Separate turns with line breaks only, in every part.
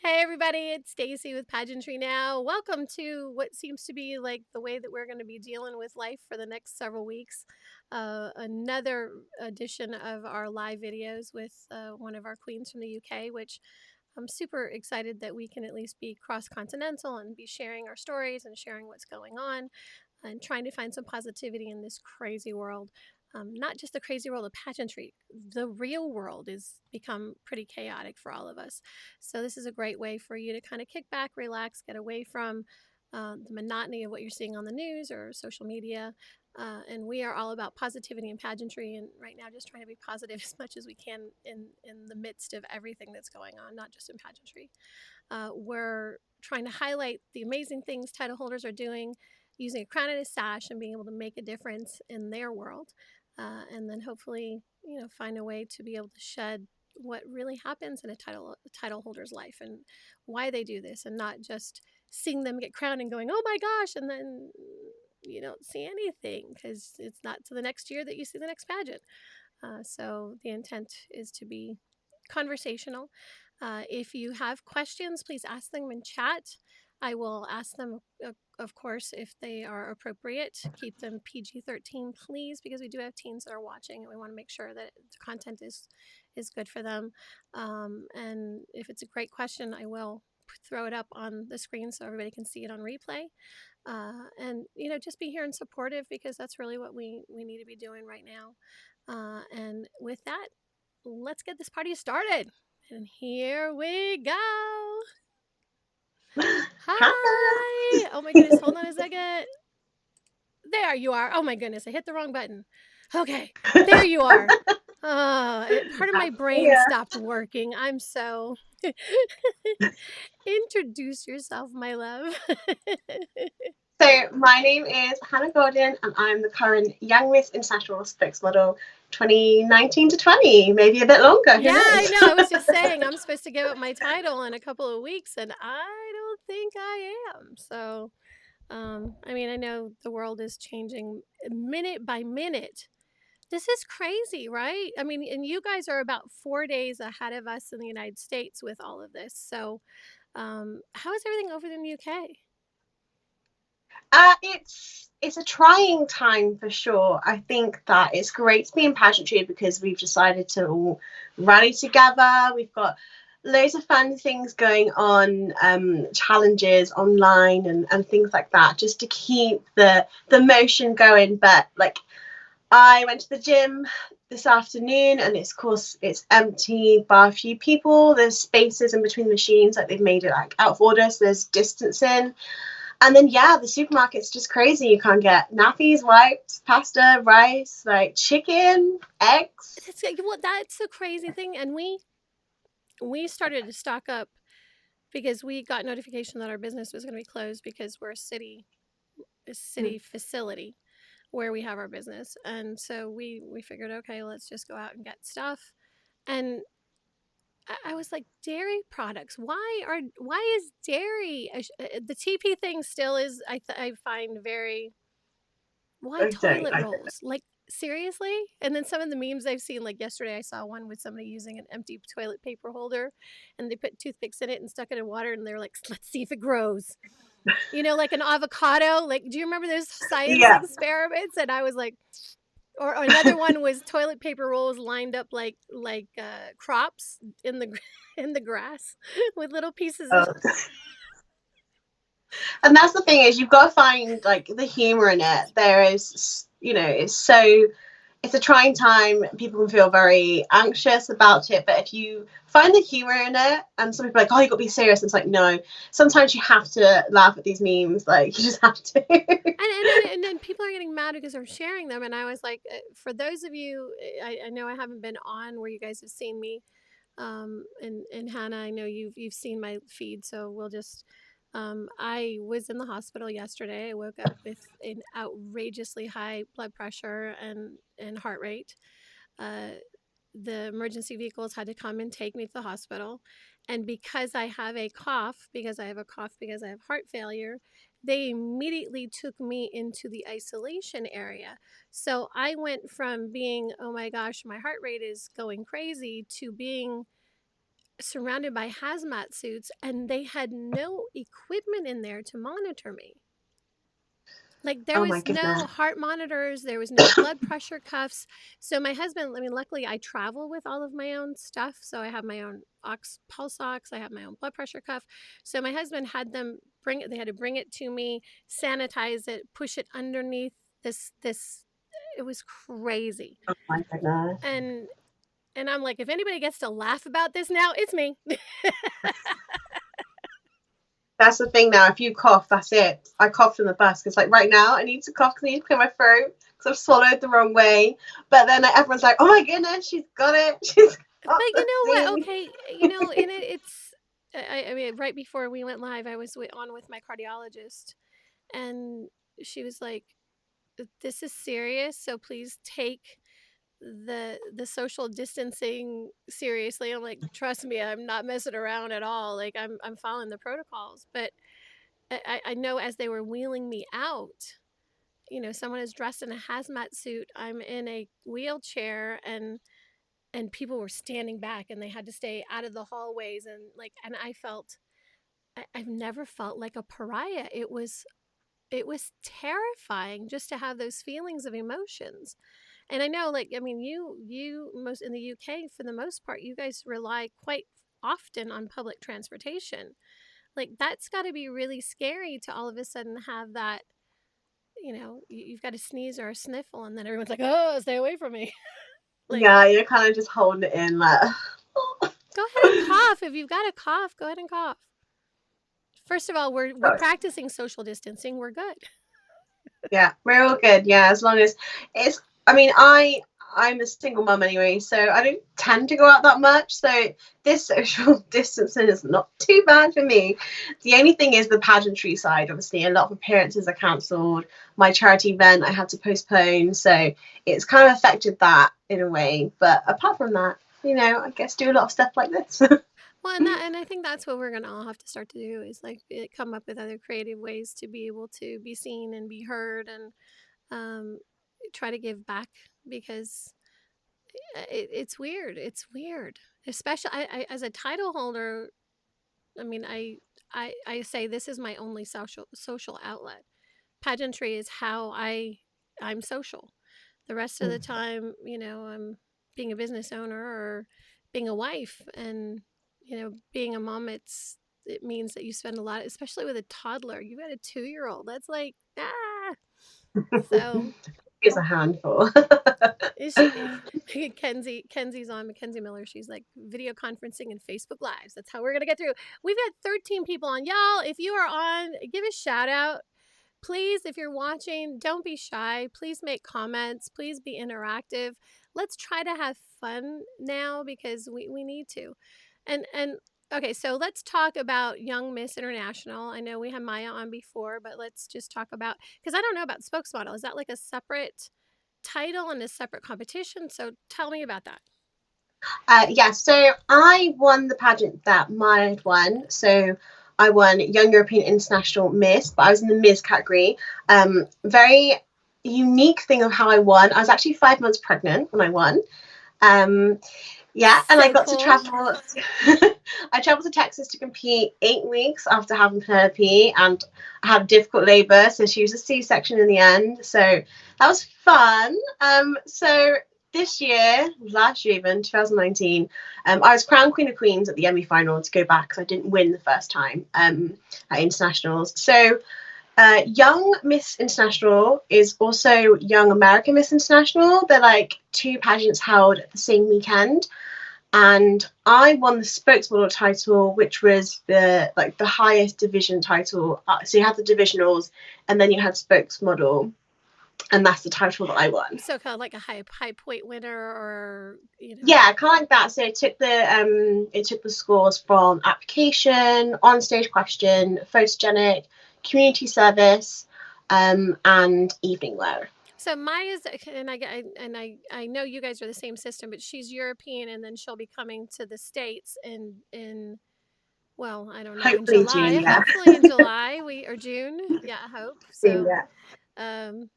Hey everybody, it's Stacy with Pageantry Now. Welcome to what seems to be like the way that we're going to be dealing with life for the next several weeks. Another edition of our live videos with one of our queens from the UK, which I'm super excited that we can at least be cross-continental and be sharing our stories and sharing what's going on and trying to find some positivity in this crazy world. Not just the crazy world of pageantry, the real world is become pretty chaotic for all of us. So this is a great way for you to kind of kick back, relax, get away from the monotony of what you're seeing on the news or social media. And we are all about positivity and pageantry, and right now just trying to be positive as much as we can in the midst of everything that's going on, not just in pageantry. We're trying to highlight the amazing things title holders are doing using a crown and a sash and being able to make a difference in their world. And then hopefully, find a way to be able to shed what really happens in a title holder's life and why they do this, and not just seeing them get crowned and going, oh my gosh, and then you don't see anything because it's not to the next year that you see the next pageant. So the intent is to be conversational. If you have questions, please ask them in chat. I will ask them, of course, if they are appropriate. Keep them PG-13, please, because we do have teens that are watching, and we want to make sure that the content is good for them. And if it's a great question, I will throw it up on the screen so everybody can see it on replay. And just be here and supportive, because that's really what we need to be doing right now. And with that, let's get this party started. And here we go.
Hi.
Hi. Oh my goodness. Hold on a second. There you are. Oh my goodness. I hit the wrong button. Okay. There you are. Part of my brain
Yeah.
stopped working. I'm so. Introduce yourself, my love.
So my name is Hannah Gordon, and I'm the current Young Miss International Spokesmodel 2019 to 20, maybe a bit longer. Who
Yeah, I
knows?
know. I was just saying I'm supposed to give up my title in a couple of weeks, and I don't think I am. So, I mean, I know the world is changing minute by minute. This is crazy, right? I mean, and you guys are about 4 days ahead of us in the United States with all of this. So, how is everything over in the UK?
It's a trying time for sure. I think that it's great to be in pageantry because we've decided to all rally together. We've got loads of fun things going on, challenges online and things like that, just to keep the motion going. But like, I went to the gym this afternoon, and it's, of course, it's empty bar a few people. There's spaces in between the machines, like they've made it like out of order, so there's distancing. And then yeah, the supermarket's just crazy. You can't get nappies, wipes, pasta, rice, like chicken, eggs.
Well, that's the crazy thing, and we started to stock up because we got notification that our business was going to be closed because we're a city facility where we have our business. And so we figured, okay, let's just go out and get stuff. And I was like, dairy products. Why is dairy the TP thing still is? I find very. Why
I don't.
toilet
I don't know.
rolls? Like, seriously? And then some of the memes I've seen, like yesterday, I saw one with somebody using an empty toilet paper holder, and they put toothpicks in it and stuck it in water, and they're like, let's see if it grows. Like an avocado. Like, do you remember those science
Yeah.
experiments? And I was like, or another one was toilet paper rolls lined up like crops in the in the grass with little pieces of.
Oh. And that's the thing, is you've got to find like the humor in it. There is, it's a trying time. People can feel very anxious about it, but if you find the humor in it, and some people are like, oh, you got to be serious. It's like, no, sometimes you have to laugh at these memes. Like, you just have to.
And then people are getting mad because I'm sharing them, and I was like, for those of you, I know I haven't been on where you guys have seen me, and Hannah, I know you've seen my feed, so we'll just. I was in the hospital yesterday. I woke up with an outrageously high blood pressure and heart rate. Uh, the emergency vehicles had to come and take me to the hospital. And because I have a cough, because I have a cough, because I have heart failure, they immediately took me into the isolation area. So I went from being, oh my gosh, my heart rate is going crazy, to being surrounded by hazmat suits, and they had no equipment in there to monitor me. Like, there
Oh my
was
goodness.
no heart monitors, there was no blood pressure cuffs. So my husband, I mean, luckily I travel with all of my own stuff. So I have my own pulse ox, I have my own blood pressure cuff. So my husband had them bring it, they had to bring it to me, sanitize it, push it underneath this it was crazy.
Oh my goodness.
And I'm like, if anybody gets to laugh about this now, it's me.
That's the thing now. If you cough, that's it. I coughed in the bus because, like, right now I need to cough because I need to clear my throat because I've swallowed the wrong way. But then everyone's like, "Oh my goodness, she's got it. She's got
But you
the
know what?
thing."
Okay, and it's. I mean, right before we went live, I was on with my cardiologist, and she was like, "This is serious, so please take the social distancing seriously." I'm like, "Trust me, I'm not messing around at all. Like, I'm following the protocols." But I know as they were wheeling me out, someone is dressed in a hazmat suit. I'm in a wheelchair, and people were standing back, and they had to stay out of the hallways, and like, and I felt, I've never felt like a pariah. It was terrifying just to have those feelings of emotions. And I know, like, I mean, you most in the UK, for the most part, you guys rely quite often on public transportation. Like, that's got to be really scary to all of a sudden have that, you've got a sneeze or a sniffle, and then everyone's like, "Oh, stay away from me." Like,
Yeah, you're kind of just holding it in, like.
go ahead and cough. If you've got a cough, go ahead and cough. First of all, we're practicing social distancing. We're good.
Yeah, we're all good. Yeah, as long as it's. I mean, I'm a single mum anyway, so I don't tend to go out that much. So this social distancing is not too bad for me. The only thing is the pageantry side. Obviously, a lot of appearances are cancelled. My charity event I had to postpone, so it's kind of affected that in a way. But apart from that, I guess do a lot of stuff like this.
Well, and I think that's what we're gonna all have to start to do is like come up with other creative ways to be able to be seen and be heard, and um, try to give back, because it's weird. It's weird, especially I as a title holder. I mean, I say this is my only social outlet. Pageantry is how I'm social. The rest of the time, I'm being a business owner or being a wife, and being a mom. It means that you spend a lot, especially with a toddler. You've got a 2-year old. That's like, ah. So
It's a handful.
is she? Kenzie's on, Mackenzie Miller. She's like video conferencing and Facebook Lives. That's how we're gonna get through. We've got 13 people on, y'all. If you are on, give a shout out. Please, if you're watching, don't be shy. Please make comments. Please be interactive. Let's try to have fun now, because we need to. And okay, so let's talk about Young Miss International. I know we had Maya on before, but let's just talk about, because I don't know about Spokesmodel. Is that like a separate title and a separate competition? So tell me about that.
Yeah, so I won the pageant that Maya had won. So I won Young European International Miss, but I was in the Miss category. Very unique thing of how I won. I was actually 5 months pregnant when I won. Um, yeah, and I
So
got to
cool.
travel. I traveled to Texas to compete 8 weeks after having Penelope, and I had difficult labour, so she was a C-section in the end. So that was fun. So this year, last year even, 2019, I was crowned Queen of Queens at the YEMI final to go back because I didn't win the first time at internationals. So Young Miss International is also Young American Miss International. They're like two pageants held at the same weekend, and I won the spokesmodel title, which was the highest division title. So you had the divisionals, and then you had spokesmodel, and that's the title that I won.
So kind of like a high point winner, or
Yeah, kind of like that. So it took the scores from application, on stage question, photogenic, community service, and evening wear.
So Maya's, and I know you guys are the same system, but she's European, and then she'll be coming to the States in well, I don't know, in
Hopefully
July.
June, yeah.
Hopefully in July, we or June. Yeah, I hope.
June,
So
yeah.
um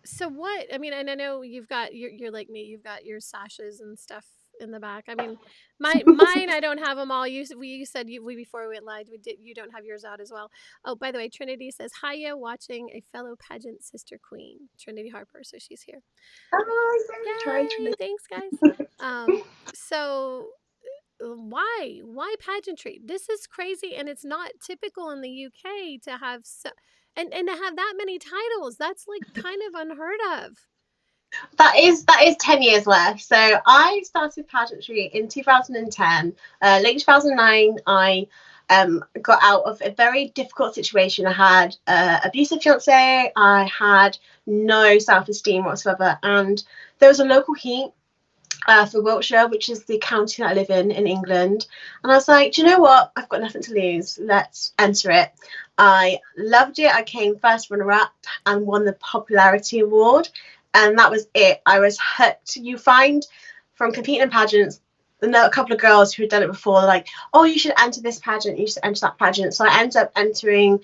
so what, I mean, and I know you've got, you're like me, you've got your sashes and stuff in the back. I mean, mine I don't have them all. You said we before we went live. We did. You don't have yours out as well. Oh, by the way, Trinity says hiya, watching a fellow pageant sister queen, Trinity Harper. So she's here.
Oh, yeah, try
Yay! Thanks, guys. Um, so why pageantry? This is crazy, and it's not typical in the UK to have and to have that many titles. That's like kind of unheard of.
that is 10 years left. So I started pageantry in 2010. Late 2009, I got out of a very difficult situation. I had an abusive fiance. I had no self-esteem whatsoever, and there was a local heat for Wiltshire, which is the county that I live in England. And I was like, do you know what? I've got nothing to lose. Let's enter it. I loved it. I came first runner up and won the popularity award. And that was it. I was hooked. You find from competing in pageants, a couple of girls who had done it before, like, oh, you should enter this pageant, you should enter that pageant. So I ended up entering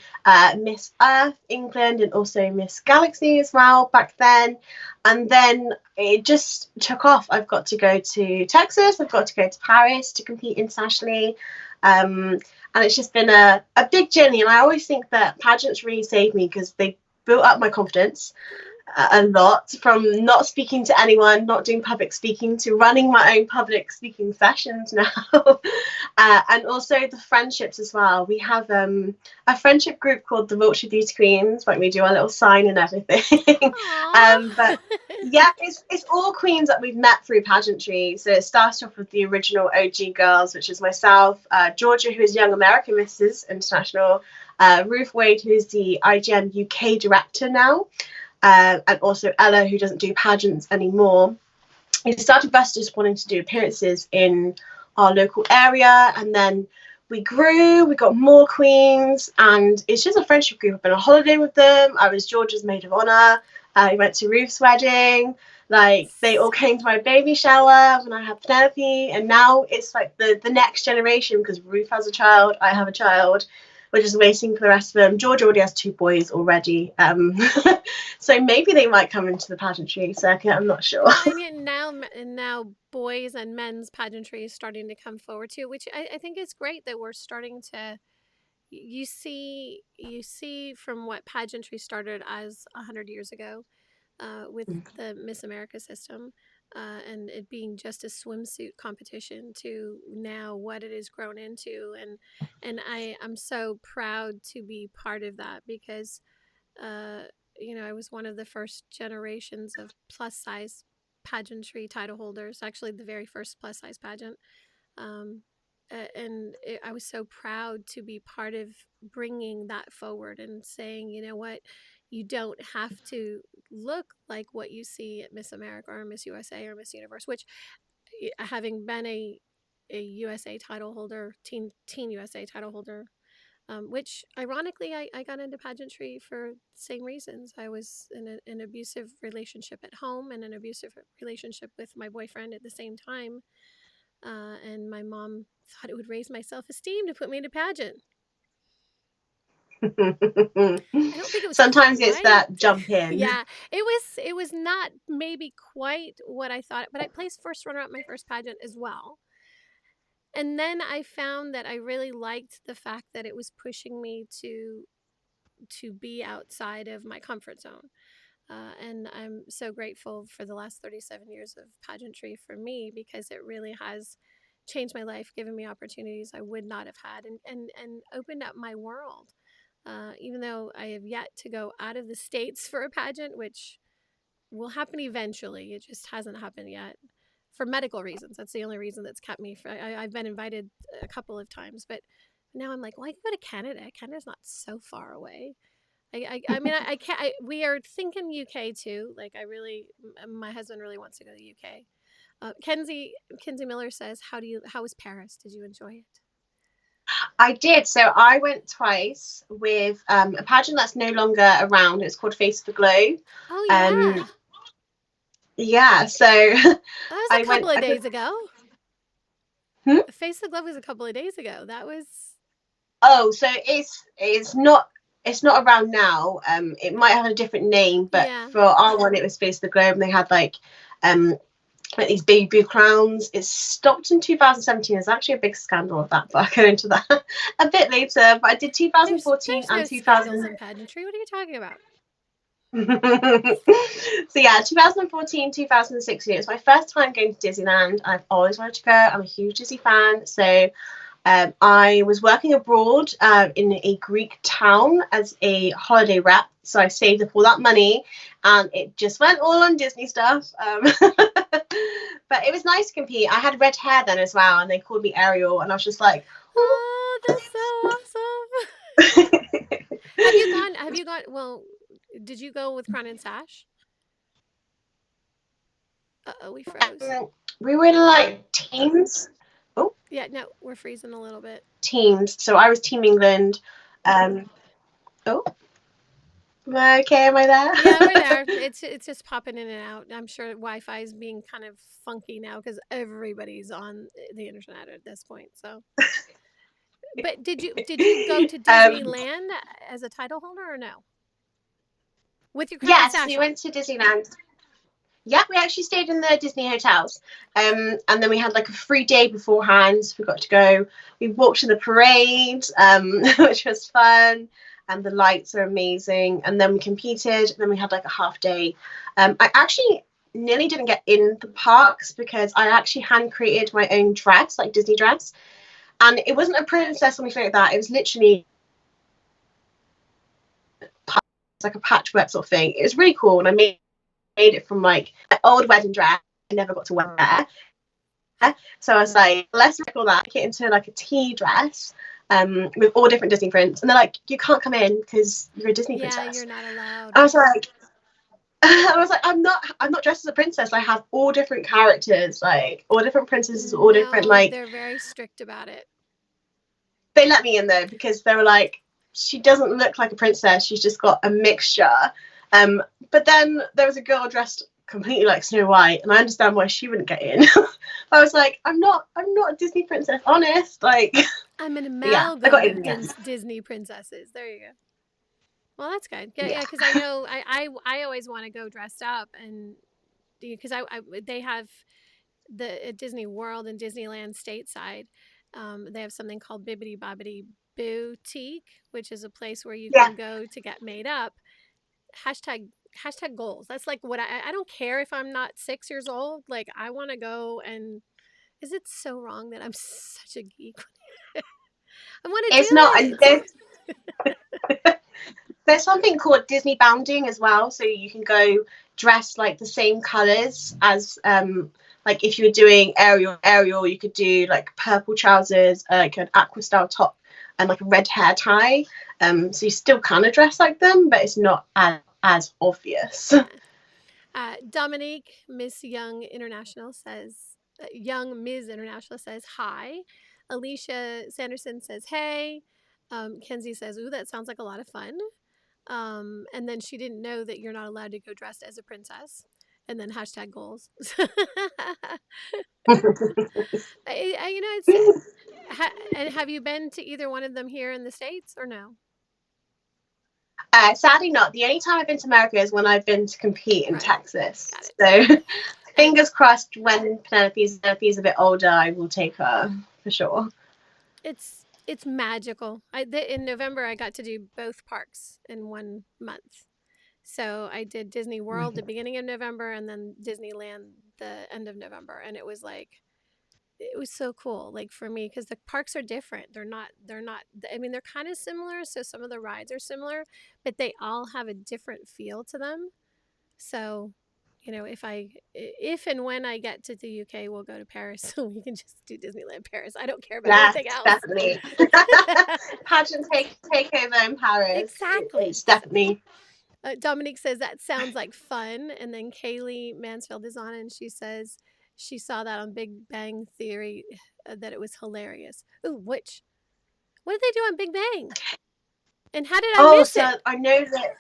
Miss Earth England and also Miss Galaxy as well back then. And then it just took off. I've got to go to Texas, I've got to go to Paris to compete internationally. And it's just been a big journey. And I always think that pageants really saved me because they built up my confidence a lot, from not speaking to anyone, not doing public speaking, to running my own public speaking sessions now. And also the friendships as well. We have a friendship group called the Wiltshire Beauty Queens, like we do our little sign and everything.
Aww.
But yeah, it's all queens that we've met through pageantry. So it started off with the original OG girls, which is myself, Georgia, who is Young American Mrs. International, Ruth Wade, who's the IGN UK director now, and also Ella, who doesn't do pageants anymore. It started with us just wanting to do appearances in our local area, and then we grew, we got more queens, and it's just a friendship group. I've been on holiday with them. I was Georgia's maid of honor. We went to Ruth's wedding. Like, they all came to my baby shower when I had Penelope, and now it's like the next generation, because Ruth has a child, I have a child. We're just waiting for the rest of them. George already has 2 boys already. So maybe they might come into the pageantry circuit. I'm not sure.
Well, and yet now boys and men's pageantry is starting to come forward too, which I think is great that we're starting to. You see from what pageantry started as 100 years ago, with the Miss America system, and it being just a swimsuit competition, to now what it has grown into, and I'm so proud to be part of that because uh, I was one of the first generations of plus size pageantry title holders, actually the very first plus size pageant. Um, I was so proud to be part of bringing that forward and saying, you know what, you don't have to look like what you see at Miss America or Miss USA or Miss Universe, which, having been a USA title holder, teen USA title holder, which ironically I got into pageantry for the same reasons. I was in an abusive relationship at home and an abusive relationship with my boyfriend at the same time. And my mom thought it would raise my self-esteem to put me in a pageant. I don't think it was
Sometimes it's
quite.
that jump in.
Yeah, it was not maybe quite what I thought, but I placed first runner up my first pageant as well. And then I found that I really liked the fact that it was pushing me to be outside of my comfort zone. And I'm so grateful for the last 37 years of pageantry for me, because it really has changed my life, given me opportunities I would not have had, and opened up my world. Even though I have yet to go out of the States for a pageant, which will happen eventually, it just hasn't happened yet for medical reasons. That's the only reason that's kept me. I've been invited a couple of times, but now I'm like, well, I can go to Canada. Canada's not so far away. I mean, I can't. We are thinking UK too. Like, my husband really wants to go to the UK. Kenzie Miller says, how was Paris? Did you enjoy it?
I did. So I went twice with a pageant that's no longer around. It's called Face the Glow.
Oh
Um,
yeah,
yeah. So
that was a
I
couple
went.
of days ago.
Hmm?
Face the Glove was a couple of days ago. That was.
Oh, so it's not around now. It might have a different name, but
Yeah.
for our one, it was Face the Globe, and they had like um like these baby blue crowns. It stopped in 2017. There's actually a big scandal of that, but I'll go into that a bit later. But I did
There's
2014 and
no scandals
2000.
in pageantry. What are you talking about?
So yeah, 2014, 2016. It was my first time going to Disneyland. I've always wanted to go. I'm a huge Disney fan. So I was working abroad in a Greek town as a holiday rep. So I saved up all that money and it just went all on Disney stuff. But it was nice to compete. I had red hair then as well, and they called me Ariel, and I was just like, oh.
Oh, that's so awesome. Have you gone, well, did you go with Crown and Sash? Uh-oh, we froze.
We were in like teams. Oh,
Yeah, no, we're freezing a little bit.
teams. So I was Team England. Um, oh, am I okay? Am I
Yeah, we're
there?
there. It's just popping in and out. I'm sure Wi-Fi is being kind of funky now because everybody's on the internet at this point. So, but did you go to
um,
Disneyland as a title holder or no? With your crown and
yes,
sash
we
on?
went to Disneyland. Yeah, we actually stayed in the Disney hotels. And then we had like a free day beforehand. We got to go. We walked to the parade, which was fun. And the lights are amazing. And then we competed. And then we had like a half day. I actually nearly didn't get in the parks because I actually hand created my own dress, like Disney dress. And it wasn't a princess or anything like that. It was literally like a patchwork sort of thing. It was really cool. And I made it from like an old wedding dress I never got to wear. So I was like, let's make all that, get into like a tea dress with all different Disney prints. And they're like, you can't come in because you're a Disney
Yeah, you're
princess.
not allowed.
I was like, I'm not dressed as a princess. I have all different characters, like all different princesses, all different
No,
like.
they're very strict about it.
They let me in though because they were like, she doesn't look like a princess. She's just got a mixture. Um, but then there was a girl dressed completely like Snow White, and I understand why she wouldn't get in. I was like, I'm not a Disney princess, honest. Like,
I'm an
but yeah, I
amalgam
got in
of
the end.
Disney princesses. There you go. Well, that's good. Yeah,
Yeah,
yeah. Because I know I always want to go dressed up, and because I they have the at Disney World and Disneyland stateside, they have something called Bibbidi Bobbidi Boutique, which is a place where you
yeah.
can go to get made up. Hashtag goals. That's like what I don't care if I'm not 6 years old. Like I want to go and is it so wrong that I'm such a geek? I want to
It's not.
do
And
it.
there's something called Disney bounding as well, so you can go dress like the same colors as like if you were doing Ariel, you could do like purple trousers, like an aqua style top, and like a red hair tie. So you still kind of dress like them, but it's not as obvious.
Yeah. Dominique, Miss Young International says, Young Ms. International says hi. Alicia Sanderson says hey. Kenzie says, ooh, that sounds like a lot of fun. And then she didn't know that you're not allowed to go dressed as a princess. And then hashtag goals. You know, it's. And have you been to either one of them here in the States or no?
Sadly, not. The only time I've been to America is when I've been to compete in
Right.
Texas.
Got it.
So
And
fingers crossed when Penelope's a bit older, I will take her for sure.
it's magical. In November I got to do both parks in 1 month. So I did Disney World the beginning of November and then Disneyland the end of November, and it was so cool, like for me, because the parks are different. They're not. I mean, they're kind of similar. So some of the rides are similar, but they all have a different feel to them. So, if and when I get to the UK, we'll go to Paris so we can just do Disneyland Paris. I don't care about
Yes,
anything else.
definitely. Pageant takeover in Paris.
Exactly.
It's definitely.
Dominique says that sounds like fun, and then Kaylee Mansfield is on, and she says she saw that on Big Bang Theory, that it was hilarious. Ooh, which what did they do on Big Bang? And how did I
Oh,
miss
so
it?
I know that.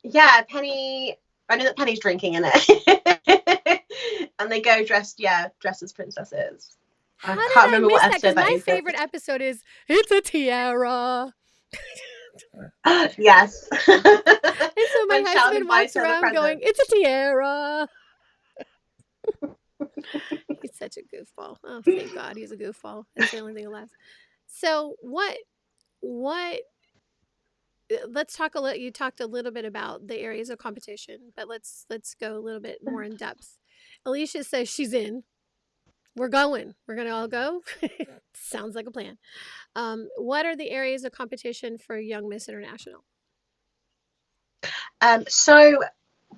Yeah, Penny. I know that Penny's drinking in it, and they go dressed as princesses.
How
I
did
can't
I
remember
miss
what
that? Because
episode that
my
is.
favorite episode is "It's a Tiara."
Yes.
And so my
When
husband
Sheldon
walks
buys her the
around going,
present.
"It's a tiara." He's such a goofball. Oh, thank God he's a goofball. That's the only thing that lasts. So what let's talk a little. You talked a little bit about the areas of competition, but let's go a little bit more in depth. Alicia says she's in. We're going. We're gonna all go. Sounds like a plan. What are the areas of competition for Young Miss International?
So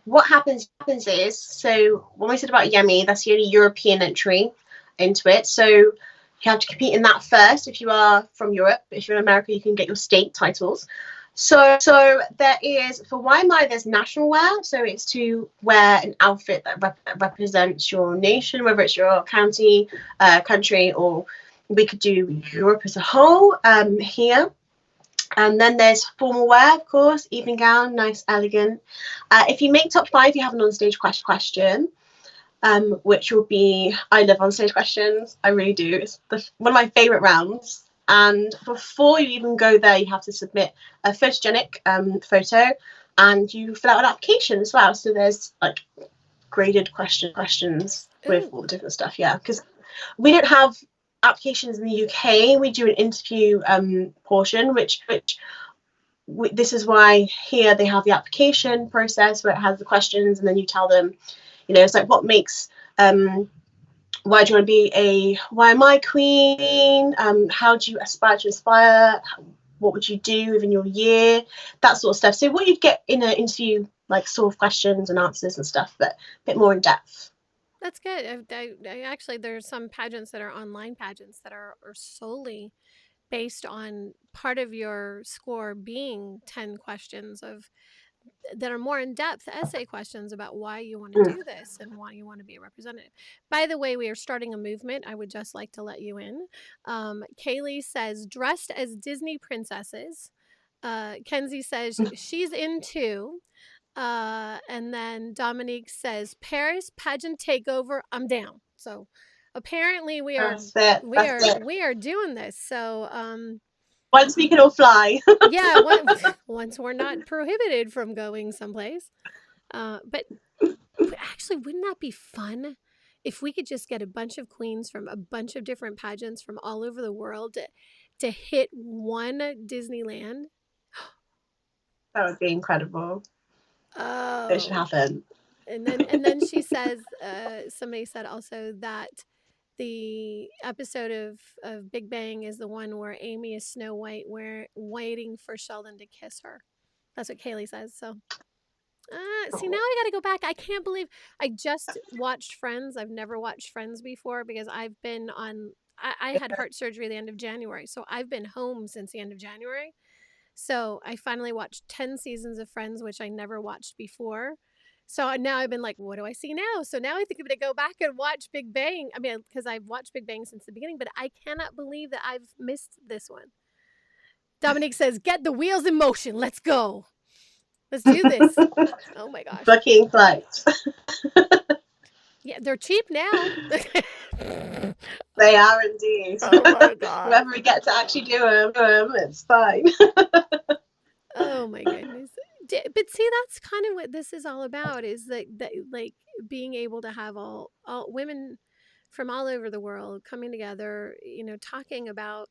what happens is, so when we said about YEMI, that's the only European entry into it. So you have to compete in that first if you are from Europe. If you're in America, you can get your state titles. So there is, for YMI, there's national wear. So it's to wear an outfit that represents your nation, whether it's your county, country, or we could do Europe as a whole here. And then there's formal wear, of course, evening gown, nice, elegant. If you make top 5, you have an onstage question, which will be, I love onstage questions. I really do. It's one of my favourite rounds. And before you even go there, you have to submit a photogenic photo, and you fill out an application as well. So there's like graded questions with
Ooh,
all the different stuff. Yeah, because we don't have applications in the UK. We do an interview portion, which this is why here they have the application process where it has the questions, and then you tell them, it's like what makes why do you want to be a YMI queen? How do you aspire to inspire? What would you do within your year? That sort of stuff. So what you'd get in an interview, like sort of questions and answers and stuff, but a bit more in depth.
that's good. I actually there's some pageants that are online pageants that are solely based on part of your score being 10 questions of that are more in-depth essay questions about why you want to
Mm.
do this and why you want to be a representative. By the way, we are starting a movement. I would just like to let you in. Kaylee says dressed as Disney princesses. Kenzie says she's into. And then Dominique says Paris pageant takeover. I'm down. So apparently we are
That's it.
we
That's
are
it.
we are doing this. So
Once we can all fly.
yeah, once we're not prohibited from going someplace. But actually, wouldn't that be fun if we could just get a bunch of queens from a bunch of different pageants from all over the world to hit one Disneyland?
That would be incredible. It should
Oh,
happen.
and then she says, somebody said also that the episode of Big Bang is the one where Amy is Snow White, where waiting for Sheldon to kiss her. That's what Kaylee says. So see, now
Oh,
I got to go back. I can't believe I just watched Friends. I've never watched Friends before because I've been on. I had heart surgery the end of January, so I've been home since the end of January. So I finally watched 10 seasons of Friends, which I never watched before. So now I've been like, what do I see now? So now I think I'm going to go back and watch Big Bang. I mean, because I've watched Big Bang since the beginning, but I cannot believe that I've missed this one. Dominique says, get the wheels in motion. Let's go. Let's do this. Oh my gosh.
booking flights.
Yeah, they're cheap now.
They are indeed.
Oh my god.
Whether we get to actually do them, it's fine.
Oh my goodness. But see, that's kind of what this is all about is that like being able to have all women from all over the world coming together, talking about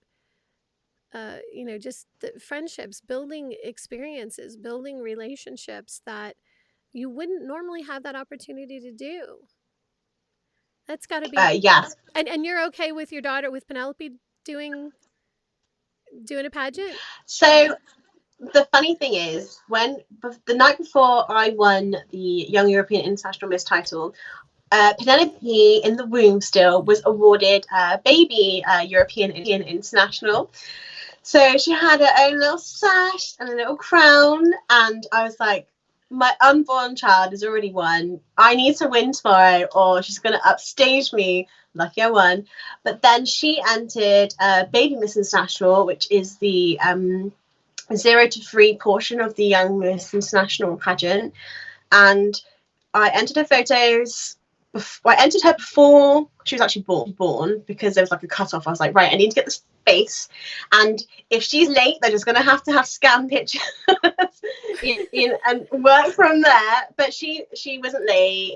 just the friendships, building experiences, building relationships that you wouldn't normally have that opportunity to do. That's got to be
Yes.
and you're okay with your daughter with Penelope doing a pageant?
So the funny thing is, when the night before I won the Young European International Miss title, Penelope, in the womb still, was awarded baby European International. So she had her own little sash and a little crown, and I was like, my unborn child has already won. I need to win tomorrow, or she's going to upstage me. Lucky I won. But then she entered Baby Miss International, which is the 0 to 3 portion of the Young Miss International pageant. And I entered her photos. I entered her before she was actually born because there was like a cutoff. I was like, right, I need to get this face, and if she's late, they're just gonna have to have scan pictures and work from there. But she wasn't late.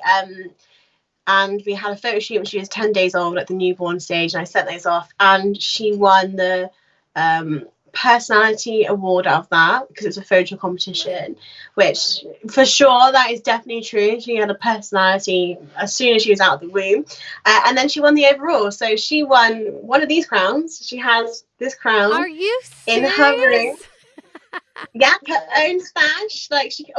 and we had a photo shoot when she was 10 days old at the newborn stage, and I sent those off, and she won the personality award out of that because it was a photo competition, which for sure that is definitely true. She had a personality as soon as she was out of the womb, and then she won the overall. So she won one of these crowns. She has this crown
Are you
in her room.
serious?
Yeah, her own stash. Like she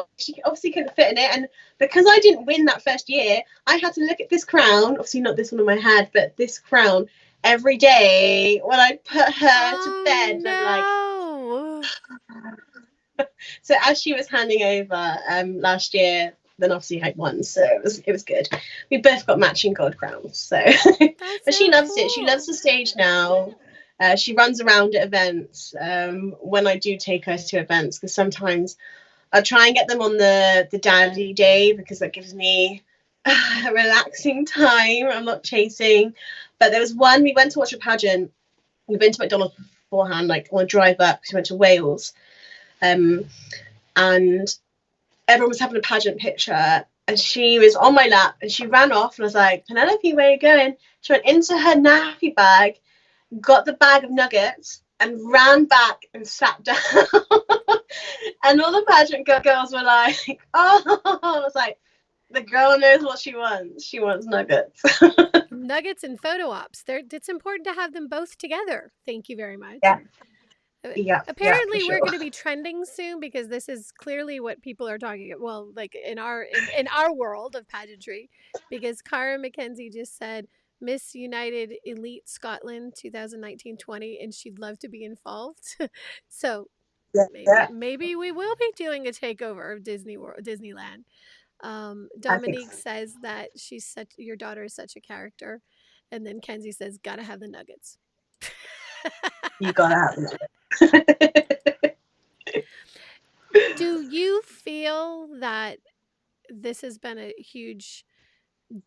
obviously couldn't fit in it, and because I didn't win that first year, I had to look at this crown. Obviously, not this one on my head, but this crown every day when I put her to bed. And I'm like,
Oh
so as she was handing over last year, then obviously I won, so it was good. We both got matching gold crowns. So,
no, that's
but she
so
loves it. She loves
cool.
the stage now. She runs around at events when I do take her to events, because sometimes I try and get them on the daddy day because that gives me a relaxing time. I'm not chasing. But there was one, we went to watch a pageant. We've been to McDonald's beforehand, like on a drive up, because we went to Wales. And everyone was having a pageant picture, and she was on my lap, and she ran off, and I was like, Penelope, where are you going? She went into her nappy bag, got the bag of nuggets, and ran back and sat down. And all the pageant girls were like, oh, I was like, the girl knows what she wants. She wants nuggets.
Nuggets and photo ops. It's important to have them both together. Thank you very much.
Yeah, yeah, yeah, for
Apparently, we're
sure.
going to be trending soon because this is clearly what people are talking about. Well, like in our world of pageantry, because Cara McKenzie just said Miss United Elite Scotland 2019-20, and she'd love to be involved. So
Yeah,
maybe
yeah,
maybe we will be doing a takeover of Disney World, Disneyland.
I think
Dominique
so.
says that your daughter is such a character, and then Kenzie says, "Gotta have the nuggets."
You gotta have it.
Do you feel that this has been a huge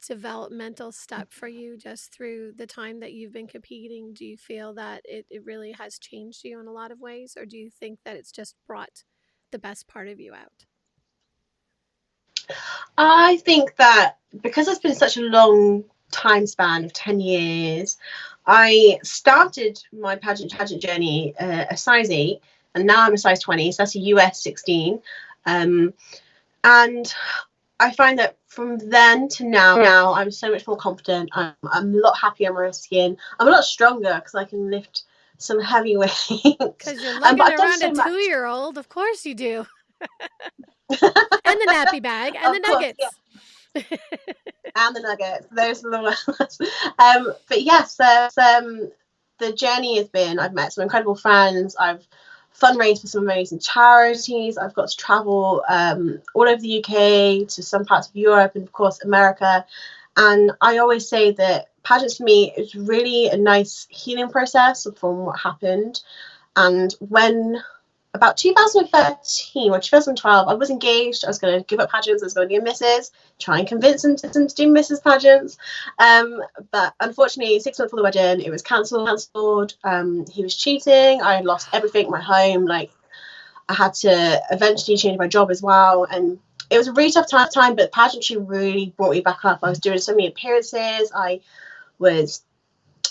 developmental step for you just through the time that you've been competing? Do you feel that it really has changed you in a lot of ways, or do you think that it's just brought the best part of you out?
I think that because it's been such a long time span of 10 years, I started my pageant journey a size 8, and now I'm a size 20, so that's a US 16. Um, and I find that from then to now I'm so much more confident. I'm a lot happier in my skin. I'm a lot stronger because I can lift some heavy weights.
Because you're
But
lugging
I've done
around a
so much.
2-year-old, of course you do. And the nappy bag and the
Of course, yeah,
nuggets.
and the nuggets. Those are the ones. But yes, the journey has been. I've met some incredible friends. I've fundraised for some amazing charities. I've got to travel all over the UK, to some parts of Europe, and of course America. And I always say that pageants for me is really a nice healing process from what happened. And when about 2013 or 2012, I was engaged. I was going to give up pageants. I was going to be a Mrs. Try and convince him to do Mrs. pageants. But unfortunately, 6 months before the wedding, it was cancelled. He was cheating. I lost everything, my home. Like, I had to eventually change my job as well. And it was a really tough time, but pageantry really brought me back up. I was doing so many appearances. I was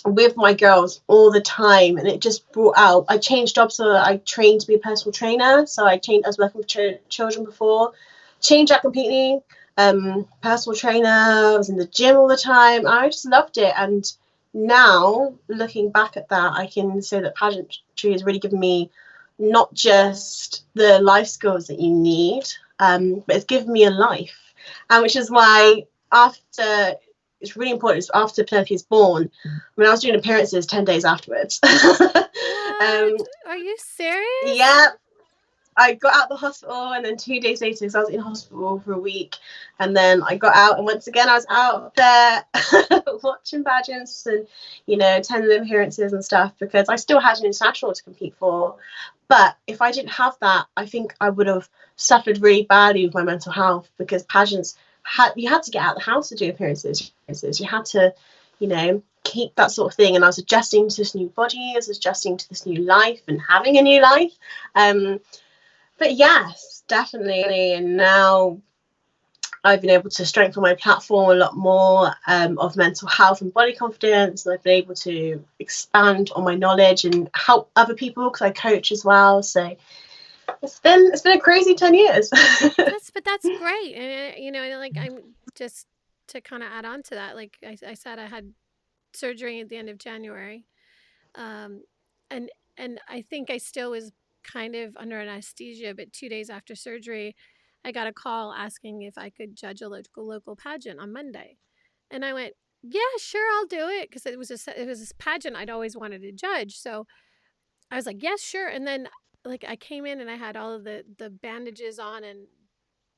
with my girls all the time, and it just brought out. I changed jobs, so I trained to be a personal trainer. So I was working with children before, changed that completely. Personal trainer. I was in the gym all the time. I just loved it. And now looking back at that, I can say that pageantry has really given me not just the life skills that you need, but it's given me a life. And which is why after it's really important. After Penelope is born, I was doing appearances 10 days afterwards. um,
What? Are you serious?
yeah, I got out of the hospital, and then 2 days later, because I was in hospital for a week, and then I got out, and once again, I was out there watching pageants and, attending appearances and stuff, because I still had an international to compete for. But if I didn't have that, I think I would have suffered really badly with my mental health, because pageants you had to get out of the house to do appearances. You had to, keep that sort of thing. And I was adjusting to this new body, I was adjusting to this new life and having a new life. But yes, definitely. And now I've been able to strengthen my platform a lot more, of mental health and body confidence. And I've been able to expand on my knowledge and help other people because I coach as well. So it's been a crazy 10 years.
That's great, and like I'm just to kind of add on to that. Like I said, I had surgery at the end of January, um, and I think I still was kind of under anesthesia. But 2 days after surgery, I got a call asking if I could judge a local pageant on Monday, and I went, "Yeah, sure, I'll do it," because it was this pageant I'd always wanted to judge. So I was like, "Yes, sure," and then like I came in and I had all of the bandages on, and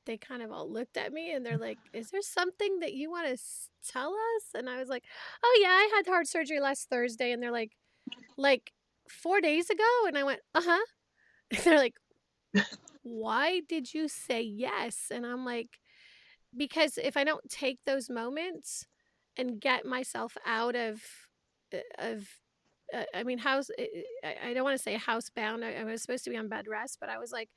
they kind of all looked at me and they're like, "Is there something that you want to tell us?" And I was like, "Oh yeah, I had heart surgery last Thursday." And they're like 4 days ago? And I went, "Uh huh." And they're like, "Why did you say yes?" And I'm like, "Because if I don't take those moments and get myself out of I mean, I don't want to say housebound. I was supposed to be on bed rest, but I was like,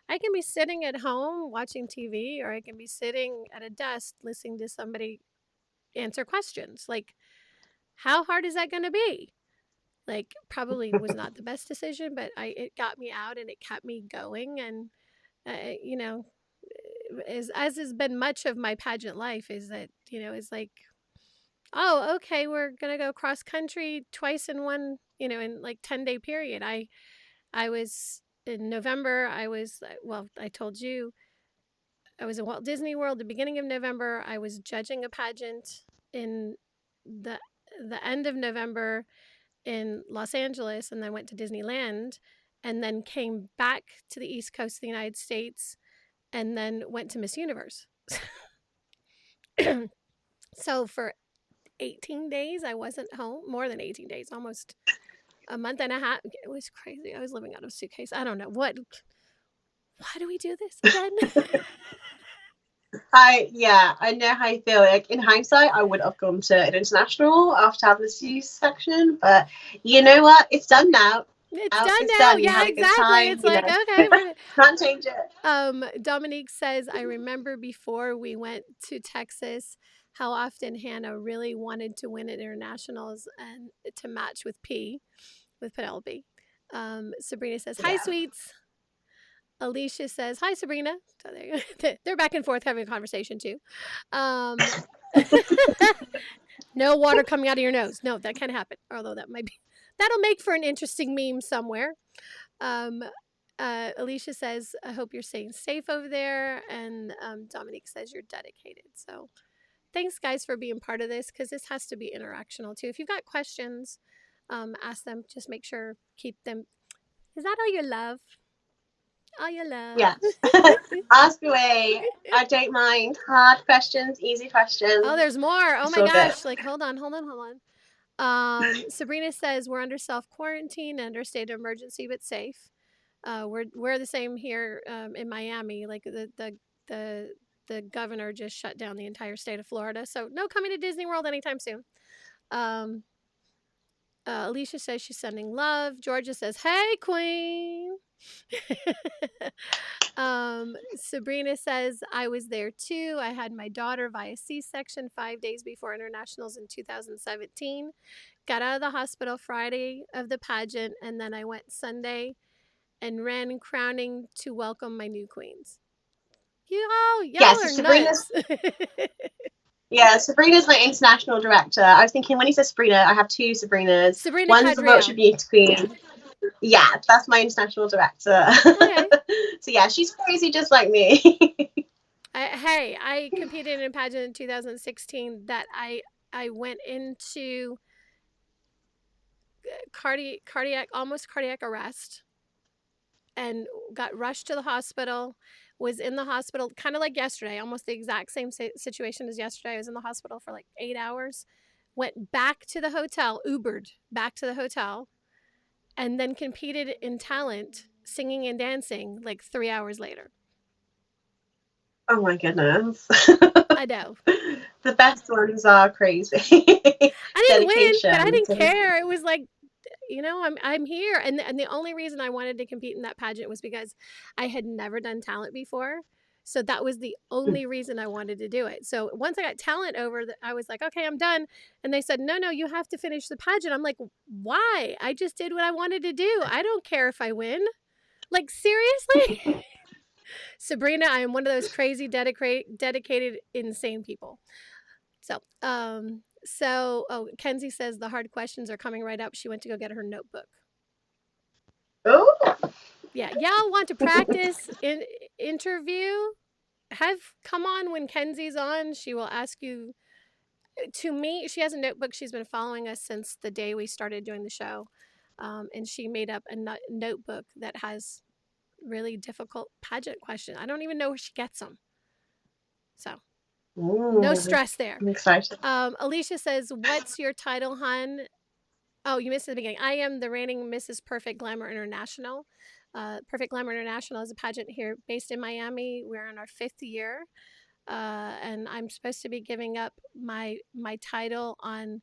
I can be sitting at home watching TV, or I can be sitting at a desk listening to somebody answer questions. Like, how hard is that going to be?" Like, probably was not the best decision, but it got me out and it kept me going. And you know, as has been much of my pageant life, is that is like, oh, okay, we're gonna go cross country twice in one, in like 10-day period. I was in November. Well, I told you I was in Walt Disney World the beginning of November. I was judging a pageant in the end of November in Los Angeles, and then went to Disneyland, and then came back to the East Coast of the United States, and then went to Miss Universe. So for 18 days, I wasn't home. More than 18 days, almost a month and a half. It was crazy. I was living out of a suitcase. I don't know what. Why do we do this again?
I know how you feel. Like in hindsight, I would have gone to an international after having the C-section, but you know what? It's done now.
It's
Now
done
it's
now.
done. You
Yeah,
had a good
exactly.
time.
It's like, okay, we're
Can't change it.
Dominique says, I remember before we went to Texas how often Hannah really wanted to win at internationals and to match with Penelope. Sabrina says, "Hi,
Yeah.
sweets." Alicia says, "Hi, Sabrina." So they're back and forth having a conversation too. Um, no water coming out of your nose. No, that can't happen. Although that'll make for an interesting meme somewhere. Um, Alicia says, "I hope you're staying safe over there," and Dominique says, "You're dedicated." So thanks, guys, for being part of this, because this has to be interactional too. If you've got questions, ask them. Just make sure keep them. Is that all your love? All your love.
Yes. Ask away. I don't mind. Hard questions, easy
Oh,
questions.
there's more. Oh
It's
my
all good.
gosh! Like, hold on, hold on, hold on. Sabrina says we're under self quarantine, under state of emergency, but safe. We're the same here in Miami. Like the the governor just shut down the entire state of Florida, so no coming to Disney World anytime soon. Um, Alicia says she's sending love. Georgia says, "Hey, Queen." Sabrina says, "I was there too. I had my daughter via C-section 5 days before internationals in 2017. Got out of the hospital Friday of the pageant, and then I went Sunday and ran crowning to welcome my new queens."
Yeah,
Y'all
so
are nuts.
Sabrina's my international director. I was thinking when he says Sabrina, I have two Sabrinas.
Sabrina
One's the Wiltshire
Cadriel.
Beauty Queen. Yeah, that's my international director.
Okay.
So yeah, she's crazy just like me.
Hey, I competed in a pageant in 2016 that I went into almost cardiac arrest, and got rushed to the hospital. Was in the hospital kind of like yesterday, almost the exact same situation as yesterday. I was in the hospital for like 8 hours, went back to the hotel, Ubered back to the hotel, and then competed in talent, singing and dancing like 3 hours later.
Oh my goodness.
I know.
The best ones are crazy.
I didn't win, but I
Dedication.
didn't care. It was like, I'm here, and the only reason I wanted to compete in that pageant was because I had never done talent before. So that was the only reason I wanted to do it. So once I got talent over, I was like, okay, I'm done. And they said, no, no, you have to finish the pageant. I'm like, why? I just did what I wanted to do. I don't care if I win. Like, seriously? Sabrina, I am one of those crazy, dedicated, insane people. Oh, Kenzie says the hard questions are coming right up. She went to go get her notebook.
Oh.
Yeah, y'all want to practice interview? Have come on when Kenzie's on. She will ask you. To me, she has a notebook. She's been following us since the day we started doing the show, and she made up a notebook that has really difficult pageant questions. I don't even know where she gets them. So no
Ooh,
stress there.
I'm excited.
Alicia says, "What's your title, hun?" Oh, you missed it at the beginning. I am the reigning Mrs. Perfect Glamour International. Perfect Glamour International is a pageant here based in Miami. We're in our 5th year, and I'm supposed to be giving up my title on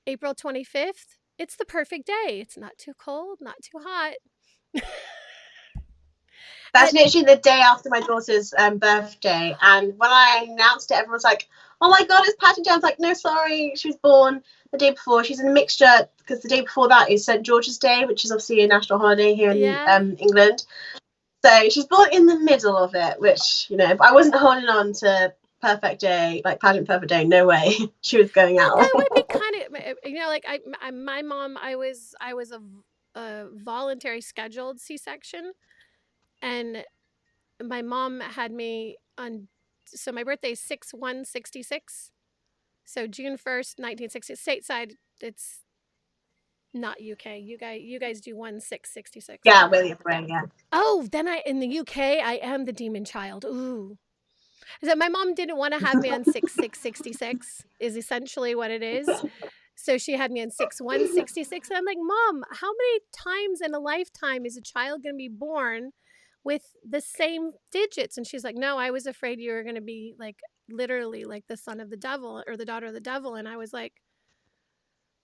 April 25th. It's the perfect day. It's not too cold, not too hot.
That's
And
literally the day after my daughter's birthday. And when I announced it, everyone's like, oh my God, it's pageant day. I was like, no, sorry. She was born the day before. She's in a mixture because the day before that is St. George's Day, which is obviously a national holiday here in
yeah,
England. So she's born in the middle of it, which, if I wasn't holding on to perfect day, like pageant perfect day, no way she was going
well, that
out.
would be kind of like my mom. I was a voluntary scheduled C-section, and my mom had me on. So my birthday is 6/1/66. So June 1st, 1960. Stateside, it's not UK. You guys do 1/6/66.
Yeah, really, yeah.
Oh, then in the UK, I am the demon child. Ooh. So my mom didn't want to have me on 6/6/66 is essentially what it is. So she had me on 6/1/66. And I'm like, Mom, how many times in a lifetime is a child going to be born with the same digits? And she's like, no, I was afraid you were going to be like literally like the son of the devil or the daughter of the devil. And I was like,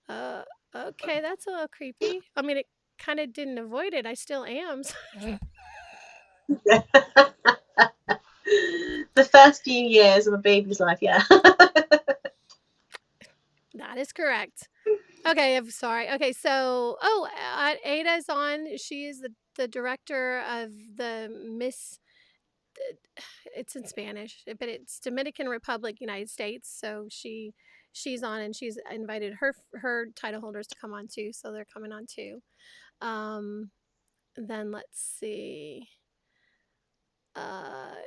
uh, okay, that's a little creepy. I mean, it kind of didn't avoid it. I still am.
The first few years of a baby's life, yeah.
That is correct. Okay, I'm sorry. Okay, so Ada's on. She is the director of the Miss. It's in Spanish, but it's Dominican Republic, United States. So she's on, and she's invited her title holders to come on too. So they're coming on too. Um, then let's see.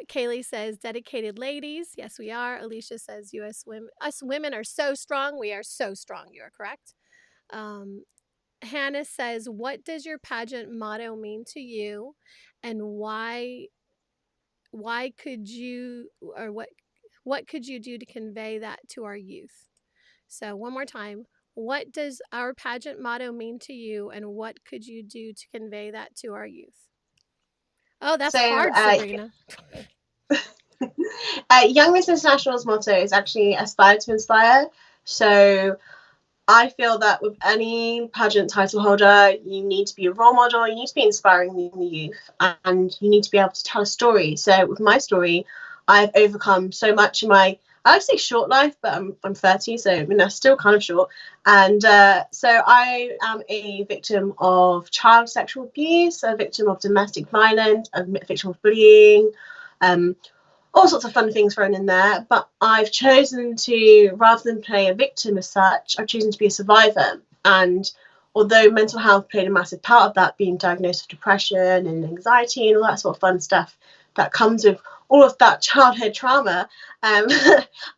Kaylee says, dedicated ladies. Yes, we are. Alicia says, us women are so strong. We are so strong. You are correct. Um, Hannah says, what does your pageant motto mean to you? And why could you, or what could you do to convey that to our youth? So one more time. What does our pageant motto mean to you? And what could you do to convey that to our youth? Oh, that's
So,
hard, Sabrina.
Young Miss International's motto is actually aspire to inspire. So, I feel that with any pageant title holder, you need to be a role model, you need to be inspiring the youth, and you need to be able to tell a story. So, with my story, I've overcome so much in my, I would say short life, but I'm 30, so I mean, that's still kind of short. And so I am a victim of child sexual abuse, a victim of domestic violence, a victim of bullying, um, all sorts of fun things thrown in there. But I've chosen to, rather than play a victim as such, I've chosen to be a survivor. And although mental health played a massive part of that, being diagnosed with depression and anxiety and all that sort of fun stuff that comes with all of that childhood trauma, um,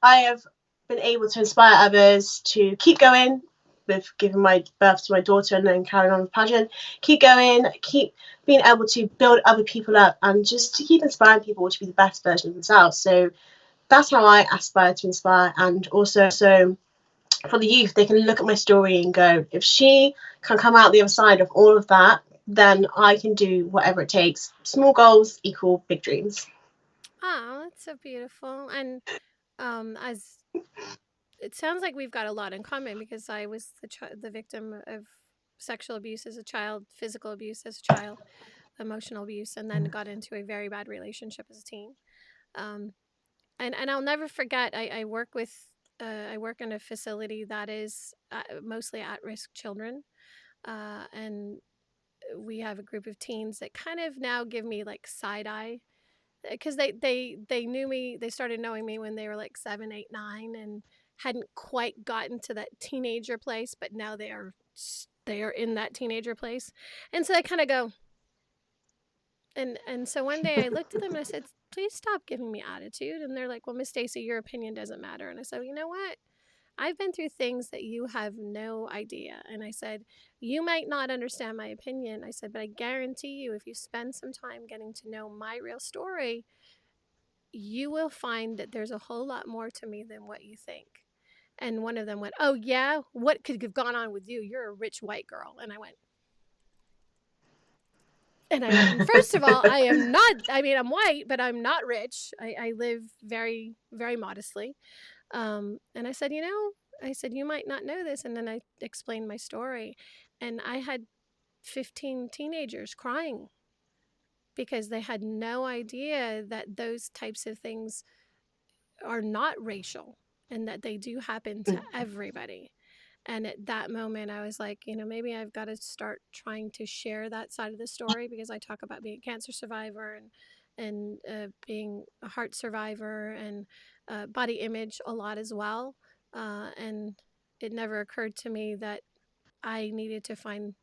I have been able to inspire others to keep going with giving my birth to my daughter and then carrying on with pageant, keep going, keep being able to build other people up and just to keep inspiring people to be the best version of themselves. So that's how I aspire to inspire. And also, so for the youth, they can look at my story and go, if she can come out the other side of all of that, then I can do whatever it takes. Small goals equal big dreams.
Oh, that's so beautiful. And as it sounds like we've got a lot in common because I was the victim of sexual abuse as a child, physical abuse as a child, emotional abuse, and then got into a very bad relationship as a teen. Um, and I'll never forget. I work with I work in a facility that is mostly at risk children, and we have a group of teens that kind of now give me like side eye because they knew me. They started knowing me when they were like 7, 8, 9, and hadn't quite gotten to that teenager place, but now they are in that teenager place, and so they kind of go. And so one day I looked at them and I said, "Please stop giving me attitude." And they're like, "Well, Miss Stacy, your opinion doesn't matter." And I said, "You know what? I've been through things that you have no idea." And I said, "You might not understand my opinion." I said, "But I guarantee you, if you spend some time getting to know my real story, you will find that there's a whole lot more to me than what you think." And one of them went, "Oh, yeah? What could have gone on with you? You're a rich white girl." And first of all, I am not, I mean, I'm white, but I'm not rich. I live very, very modestly. And I said, I said, "You might not know this." And then I explained my story. And I had 15 teenagers crying because they had no idea that those types of things are not racial and that they do happen to everybody. And at that moment, I was like, maybe I've got to start trying to share that side of the story because I talk about being a cancer survivor and being a heart survivor and body image a lot as well. And it never occurred to me that I needed to find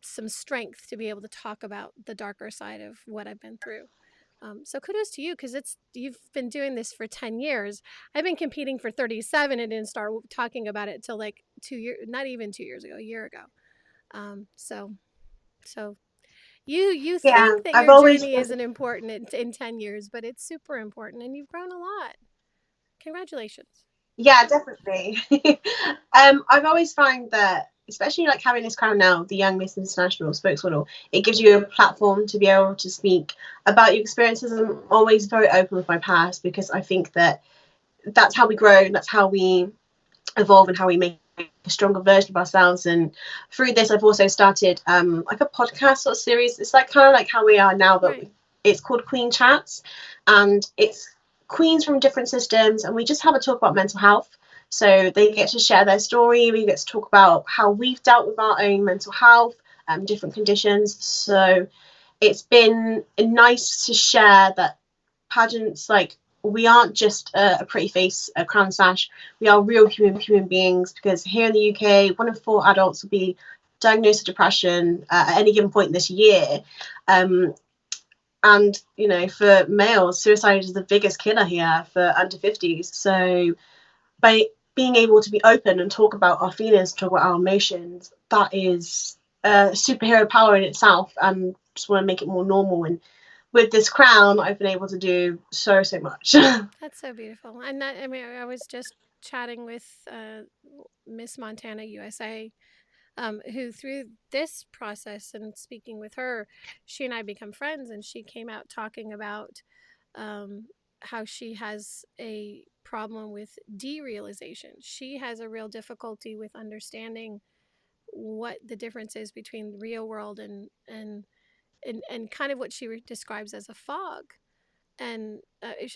some strength to be able to talk about the darker side of what I've been through. So kudos to you because it's you've been doing this for 10 years. I've been competing for 37 and didn't start talking about it till like 2 years, not even 2 years ago, a year ago. So so you
Yeah,
think that
I've
your
always
journey isn't important in 10 years, but it's super important and you've grown a lot. Congratulations.
Yeah, definitely. I've always found that, especially like having this crown now, the Young Miss International Spokesmodel, it gives you a platform to be able to speak about your experiences. I'm always very open with my past because I think that that's how we grow, that's how we evolve, and how we make a stronger version of ourselves. And through this, I've also started like a podcast sort of series. It's like kind of like how we are now, but
Right.
it's called Queen Chats, and it's queens from different systems, and we just have a talk about mental health. So they get to share their story. We get to talk about how we've dealt with our own mental health, different conditions. So it's been nice to share that pageants, like, we aren't just a pretty face, a crown sash. We are real human beings, because here in the UK, 1 in 4 adults will be diagnosed with depression at any given point this year. Um, and for males, suicide is the biggest killer here for under 50s. So by being able to be open and talk about our feelings, talk about our emotions, that is superhero power in itself, and just want to make it more normal. And with this crown, I've been able to do so much.
That's so beautiful. And that, I mean, I was just chatting with Miss Montana USA, who through this process and speaking with her, she and I become friends, and she came out talking about how she has a problem with derealization. She has a real difficulty with understanding what the difference is between the real world and kind of what she describes as a fog. And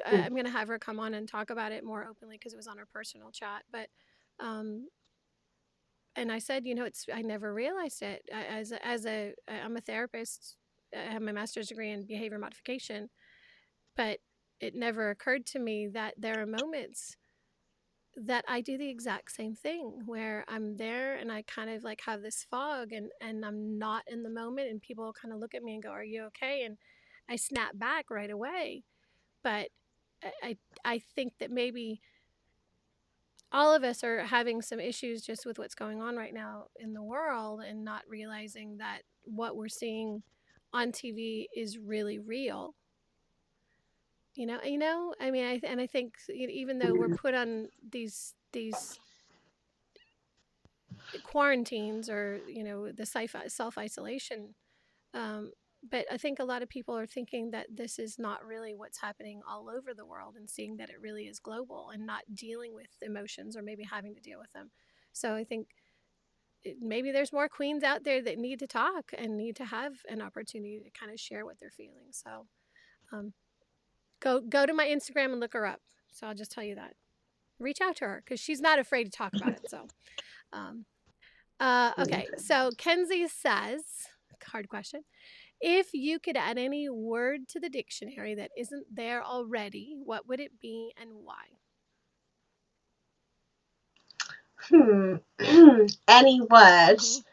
I'm going to have her come on and talk about it more openly because it was on our personal chat. But um, and I said, it's I never realized it I'm a therapist. I have my master's degree in behavior modification, but it never occurred to me that there are moments that I do the exact same thing where I'm there and I kind of like have this fog and I'm not in the moment and people kind of look at me and go, "Are you okay?" And I snap back right away. But I think that maybe all of us are having some issues just with what's going on right now in the world and not realizing that what we're seeing on TV is really real. I mean, I think even though we're put on these quarantines or the self isolation, um, but I think a lot of people are thinking that this is not really what's happening all over the world and seeing that it really is global and not dealing with emotions or maybe having to deal with them. So I think maybe there's more queens out there that need to talk and need to have an opportunity to kind of share what they're feeling. So, um, Go to my Instagram and look her up. So I'll just tell you that. Reach out to her because she's not afraid to talk about it. So, um, okay. So Kenzie says, hard question. If you could add any word to the dictionary that isn't there already, what would it be and why?
Any
Mm-hmm.
words?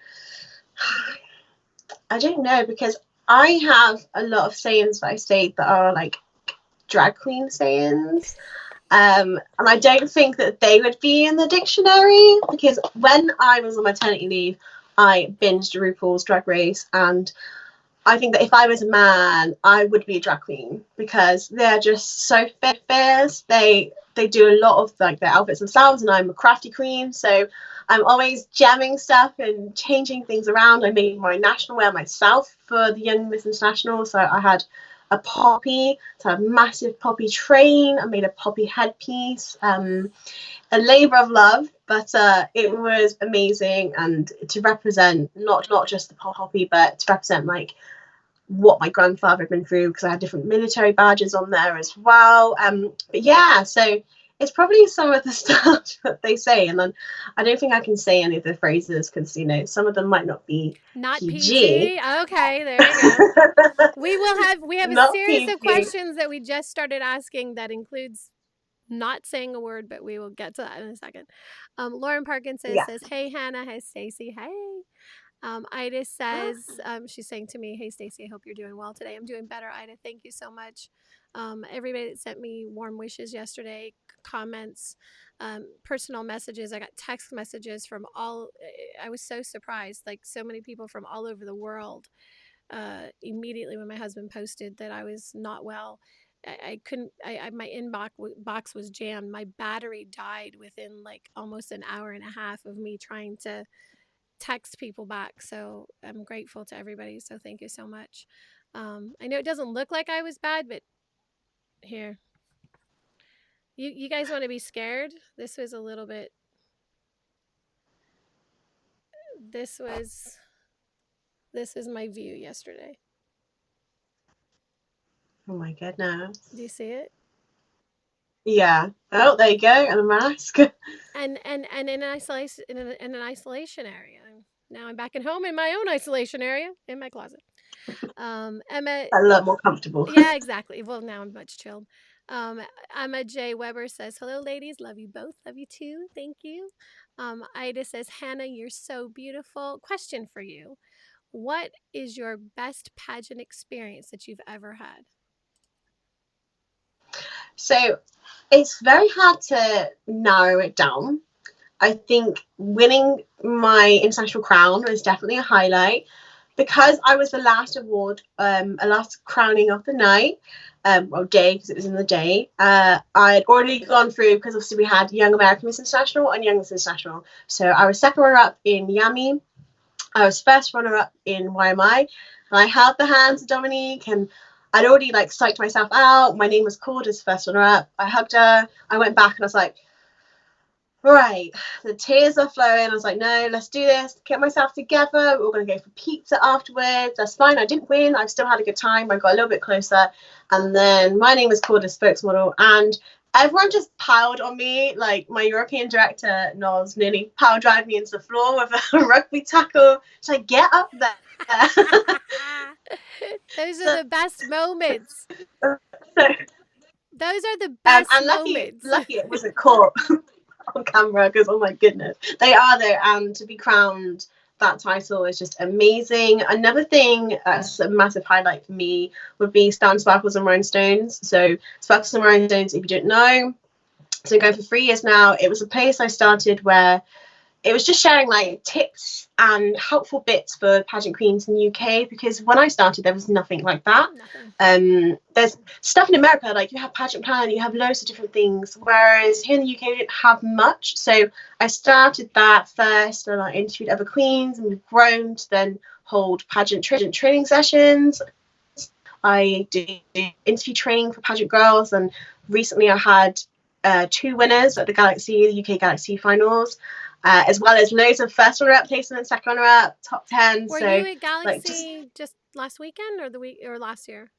I don't know, because I have a lot of sayings that I say that are like drag queen sayings. And I don't think that they would be in the dictionary, because when I was on maternity leave, I binged RuPaul's Drag Race, and I think that if I was a man, I would be a drag queen, because they're just so fierce. They do a lot of like their outfits themselves, and I'm a crafty queen, so I'm always jamming stuff and changing things around. I made my national wear myself for the Young Miss International, so I had a poppy, so a massive poppy train. I made a poppy headpiece, a labour of love, but it was amazing, and to represent not just the poppy, but to represent like what my grandfather had been through, because I had different military badges on there as well. But yeah, so it's probably some of the stuff that they say, and then I don't think I can say any of the phrases, because some of them might not be
Not
PG.
PG. Okay, there you go. We have a
Not
series of
PG.
questions that we just started asking that includes not saying a word, but we will get to that in a second. Lauren Parkinson
Yeah.
says, "Hey Hannah, hey Stacy, hey." Ida says, she's saying to me, "Hey Stacy, I hope you're doing well today." I'm doing better, Ida. Thank you so much. Everybody that sent me warm wishes yesterday, comments, personal messages. I got text messages from all. I was so surprised, like so many people from all over the world. Immediately when my husband posted that I was not well, I couldn't. My inbox box was jammed. My battery died within like almost an hour and a half of me trying to text people back. So I'm grateful to everybody. So thank you so much. I know it doesn't look like I was bad, but here, you guys want to be scared? This was a little bit. This was this is my view yesterday.
Oh my goodness.
Do you see it?
Yeah. Oh, there you go. And a mask.
And in an isolation area. Now I'm back at home in my own isolation area in my closet. Emma,
A lot more comfortable.
yeah, exactly. Well, now I'm much chilled. Emma J. Weber says, "Hello, ladies. Love you both. Love you too. Thank you." Ida says, "Hannah, you're so beautiful. Question for you: what is your best pageant experience that you've ever had?"
So it's very hard to narrow it down. I think winning my international crown was definitely a highlight, because I was the last award, a last crowning of the night, well, day, because it was in the day. I had already gone through, because obviously we had Young American Miss International and Young Miss International. So I was second runner up in YAMI, I was first runner up in YMI, and I held the hands of Dominique, and I'd already like psyched myself out. My name was called as first runner up. I hugged her. I went back and I was like, right, the tears are flowing. I was like, no, let's do this. Get myself together. We're all going to go for pizza afterwards. That's fine. I didn't win. I still had a good time. I got a little bit closer. And then my name was called as spokesmodel. And everyone just piled on me. Like my European director, Noz, nearly power drive me into the floor with a rugby tackle. She's like, get up there.
Those are
so,
the best moments.
so
Those are the best
and lucky,
moments.
lucky it wasn't caught on camera, because oh my goodness, they are there, and to be crowned that title is just amazing. Another thing that's a massive highlight for me would be Stan Sparkles and Rhinestones. So Sparkles and Rhinestones, if you don't know, it's been going for 3 years now. It was a place I started where it was just sharing like tips and helpful bits for pageant queens in the UK, because when I started there was nothing like that.
Nothing.
There's stuff in America, like you have pageant plan, you have loads of different things, whereas here in the UK we didn't have much. So I started that first, and I interviewed other queens, and we've grown to then hold pageant training sessions. I do interview training for pageant girls, and recently I had 2 winners at the Galaxy, the UK Galaxy finals, as well as loads of first runner-up placements, second runner-up, top 10.
Were
So
you at
like just
Galaxy just last weekend or the week or last year?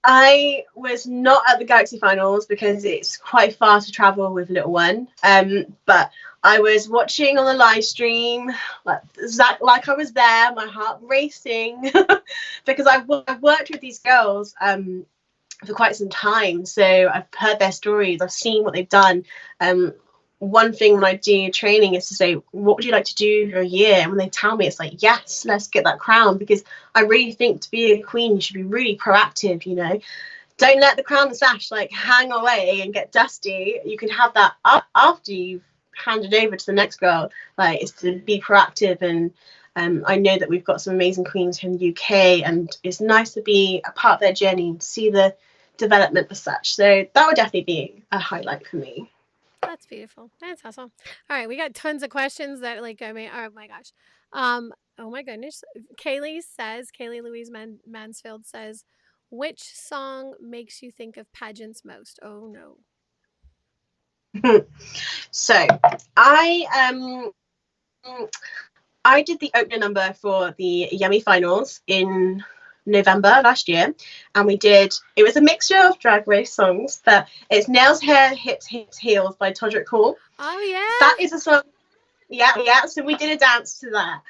I was not at the Galaxy finals because it's quite far to travel with little one. But I was watching on the live stream, like I was there, my heart racing, because I've worked with these girls for quite some time, so I've heard their stories, I've seen what they've done. One thing when I do training is to say, what would you like to do for a year? And when they tell me, it's like, yes, let's get that crown, because I really think to be a queen, you should be really proactive, you know. Don't let the crown and sash like hang away and get dusty. You can have that up after you've handed over to the next girl. Like, it's to be proactive. And I know that we've got some amazing queens here in the UK, and it's nice to be a part of their journey and see the development as such. So that would definitely be a highlight for me.
That's beautiful. That's awesome. All right, we got tons of questions that like I mean, oh my gosh. Oh my goodness. Kaylee Louise Mansfield says, which song makes you think of pageants most? Oh no.
So I I did the opening number for the YEMI finals in November last year, and it was a mixture of drag race songs, but it's Nails, Hair, Hips, Hips, Heels by Todrick Hall.
Oh
That
yeah.
is a song, yeah, so we did a dance to that.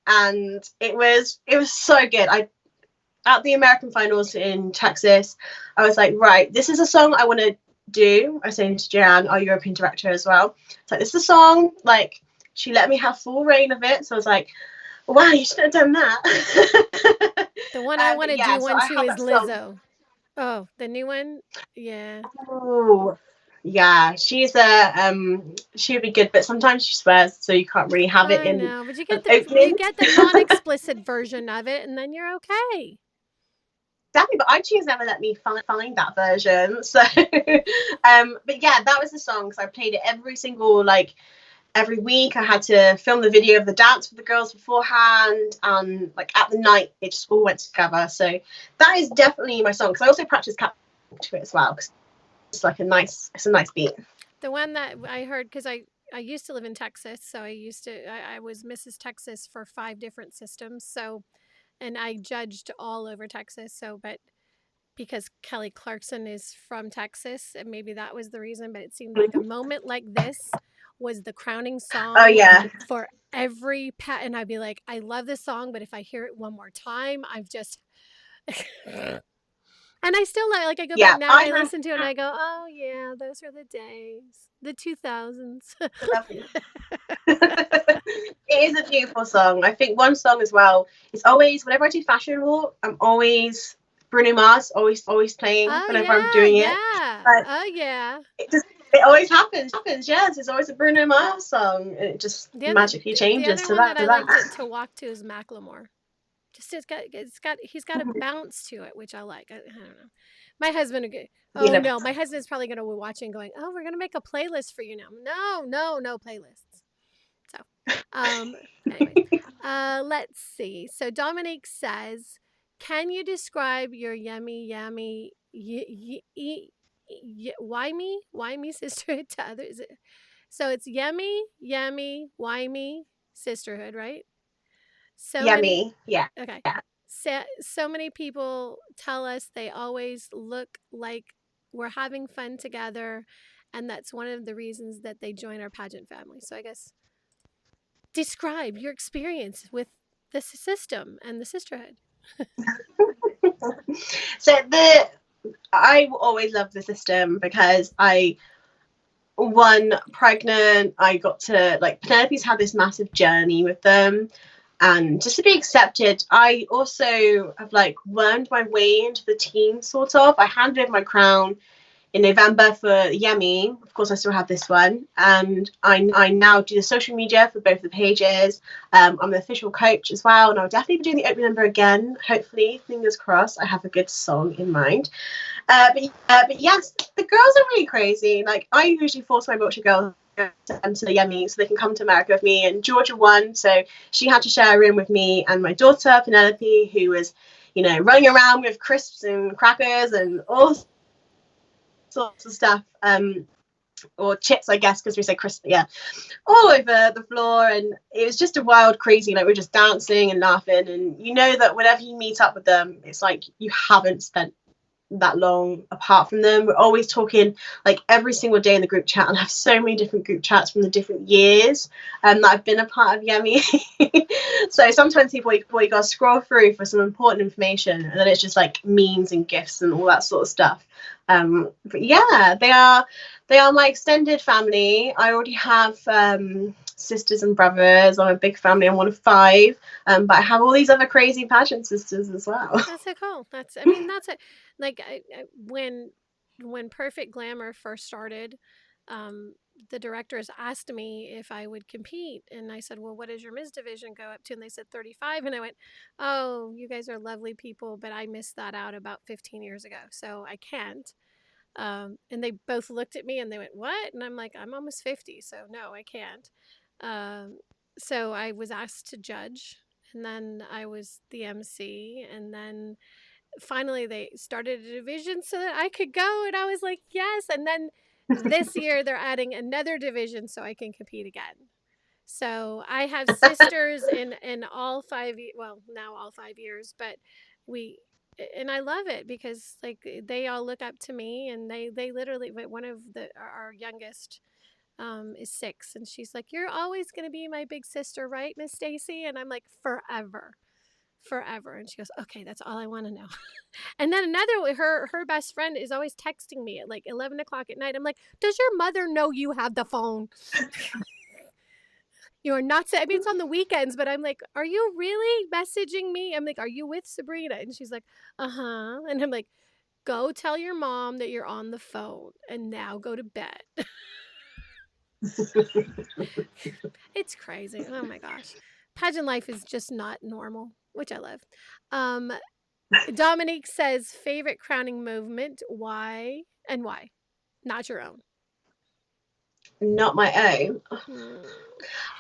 And it was so good. I At the American finals in Texas, I was like, right, this is a song I want to do. I was saying to Jan, our European director as well. It's like, this is a song, like, she let me have full reign of it. So I was like, wow, you should have done that.
The one I want
But
to
yeah,
do
so
one
I
too
have
is
that song.
Lizzo. Oh, the new one? Yeah.
Oh, yeah, she would be good, but sometimes she swears, so you can't really have it
I
in
know, but
an
you
opening.
get the non-explicit version of it and then you're okay.
Exactly, but iTunes never let me find that version. So, but yeah, that was the song because I played it every single like every week. I had to film the video of the dance with the girls beforehand, and like at the night, it just all went together. So that is definitely my song. Because I also practice cap to it as well. Because it's a nice beat.
The one that I heard because I used to live in Texas, so I was Mrs. Texas for 5 different systems. So and I judged all over Texas. So but because Kelly Clarkson is from Texas, and maybe that was the reason, but it seemed like a moment like this was the crowning
Oh
song
yeah,
for every pat, and I'd be like, I love this song, but if I hear it one more time, I've just and I still like I go back
yeah.
now and
I
I
have
listen to it and I go, oh yeah, those are the days, the 2000s.
lovely. It is a beautiful song. I think one song as well. It's always whenever I do fashion walk, I'm always Bruno Mars, always playing
Oh
whenever I'm
yeah,
doing it.
yeah.
But
Oh yeah.
it always happens. Yes, it's always a Bruno Mars song, and it just
The other
magically
the
changes
other
to
one that
that.
I
To
like
that.
to walk to is Macklemore. Just he's got a bounce to it, which I like. I don't know. My husband,
You
oh
know,
no, my husband's probably going to be watching, going, oh, we're going to make a playlist for you now. No, no, no playlists. So, um, anyway, let's see. So Dominique says, can you describe your YAMI sisterhood to others? So it's YAMI sisterhood, right? So many
yummy. Yeah,
Okay.
yeah.
So many people tell us they always look like we're having fun together, and that's one of the reasons that they join our pageant family. So I guess describe your experience with the system and the sisterhood.
So I always love the system because I one pregnant. I got to like Penelope's had this massive journey with them, and just to be accepted. I also have like wormed my way into the team sort of. I handed over my crown in November for YEMI. Of course, I still have this one, and I now do the social media for both the pages. I'm an official coach as well, and I'll definitely be doing the opening number again. Hopefully, fingers crossed. I have a good song in mind. But yes, the girls are really crazy. Like I usually force my Wiltshire girls to enter the YEMI so they can come to America with me. And Georgia won, so she had to share a room with me and my daughter Penelope, who was, running around with crisps and crackers and all sorts of stuff. or chips, I guess, because we say crisp, yeah, all over the floor. And it was just a wild, crazy, like we are just dancing and laughing. And you know that whenever you meet up with them, it's like you haven't spent that long apart from them. We're always talking like every single day in the group chat, and I have so many different group chats from the different years that I've been a part of YEMI. So sometimes people you gotta scroll through for some important information, and then it's just like memes and gifs and all that sort of stuff. But yeah, they are my extended family. I already have sisters and brothers. I'm a big family. I'm one of five. But I have all these other crazy pageant sisters as well.
That's so cool. That's I mean that's a like when Perfect Glamour first started, um, the directors asked me if I would compete, and I said, "Well, what does your Ms. division go up to?" And they said 35, and I went, "Oh, you guys are lovely people, but I missed that out about 15 years ago, so I can't." And they both looked at me and they went, "What?" And I'm like, "I'm almost 50, so no, I can't." Um, so I was asked to judge, and then I was the MC, and then finally they started a division so that I could go, and I was like, "Yes." And then this year they're adding another division so I can compete again. So I have sisters in all well, now all 5 years, but we and I love it because like they all look up to me, and they literally, but one of the our youngest is 6, and she's like, "You're always going to be my big sister, right, Miss Stacy?" And I'm like, "Forever." Forever. And she goes, "Okay, that's all I want to know." And then another, her best friend is always texting me at like 11 o'clock at night. I'm like, "Does your mother know you have the phone?" You're not, I mean, it's on the weekends, but I'm like, "Are you really messaging me?" I'm like, "Are you with Sabrina?" And she's like, "Uh-huh." And I'm like, "Go tell your mom that you're on the phone and now go to bed." It's crazy. Oh my gosh. Pageant life is just not normal, which I love. Um, Dominique says, favorite crowning movement. Why and why? Not your own.
Not my own.
Hmm.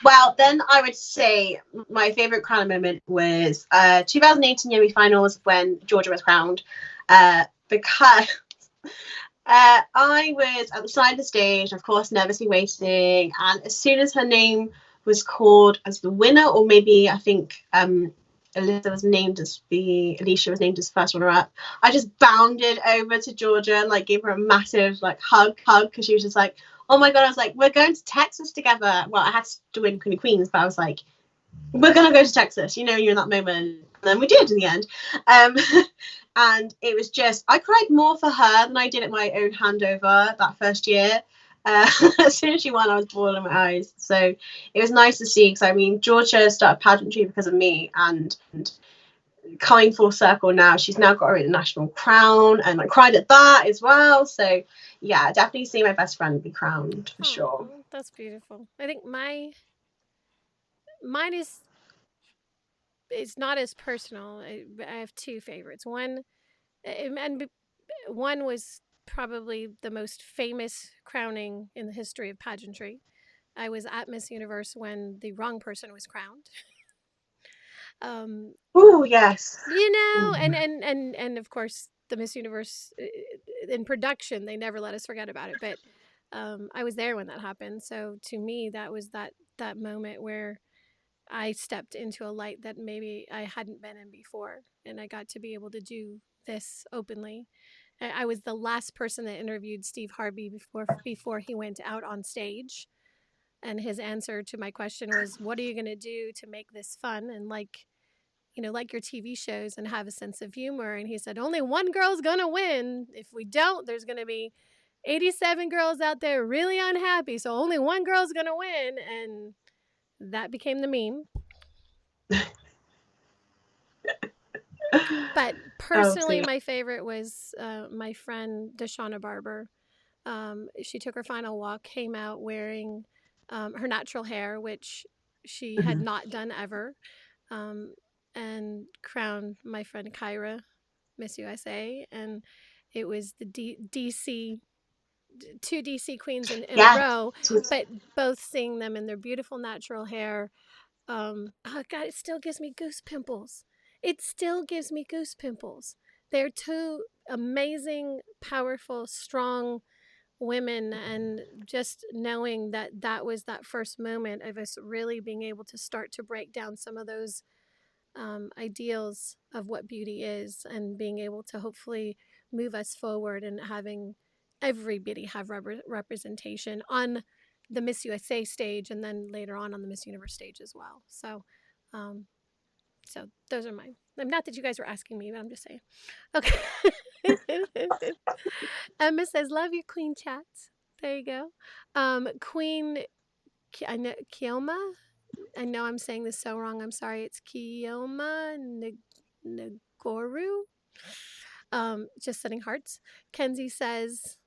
Well, then I would say my favourite crown moment was 2018 YEMI finals when Georgia was crowned, because I was at the side of the stage, of course, nervously waiting, and as soon as her name was called as the winner, or maybe I think Alicia was named as first runner up. I just bounded over to Georgia and like gave her a massive like hug because she was just like, "Oh my god!" I was like, "We're going to Texas together." Well, I had to win Queen of Queens, but I was like, "We're gonna go to Texas." You know, you're in that moment, and then we did in the end. Um, and it was just I cried more for her than I did at my own handover that first year. As soon as she won, I was bawling my eyes. So it was nice to see because I mean, Georgia started pageantry because of me, and coming full circle now, she's now got her international crown, and I cried at that as well. So yeah, definitely see my best friend be crowned for sure.
Oh, that's beautiful. I think mine is it's not as personal. I have two favorites. And one was probably the most famous crowning in the history of pageantry. I was at Miss Universe when the wrong person was crowned. Um,
Oh yes.
and of course the Miss Universe in production, they never let us forget about it. But I was there when that happened, so to me that was that moment where I stepped into a light that maybe I hadn't been in before, and I got to be able to do this openly. I was the last person that interviewed Steve Harvey before he went out on stage, and his answer to my question was, "What are you going to do to make this fun and like your TV shows and have a sense of humor?" And he said, "Only one girl's going to win. If we don't, there's going to be 87 girls out there really unhappy. So only one girl's going to win." And that became the meme. But
Oh
personally,
dear.
my favorite was my friend Deshauna Barber. She took her final walk, came out wearing her natural hair, which she had not done ever, um, and crowned my friend Kyra Miss USA. And it was the DC, two DC queens in a
Yes.
row, but both seeing them in their beautiful natural hair. Oh God, it still gives me goose pimples. It still gives me goose pimples. They're two amazing, powerful, strong women, and just knowing that that was that first moment of us really being able to start to break down some of those ideals of what beauty is, and being able to hopefully move us forward and having everybody have representation on the Miss USA stage, and then later on the Miss Universe stage as well. Um, so those are mine. Not that you guys were asking me, but I'm just saying. Okay. Emma says, "Love your queen chats." There you go. Queen, I know Kioma. I know I'm saying this so wrong. I'm sorry. It's Kioma Nagoru. Just sending hearts. Kenzie says,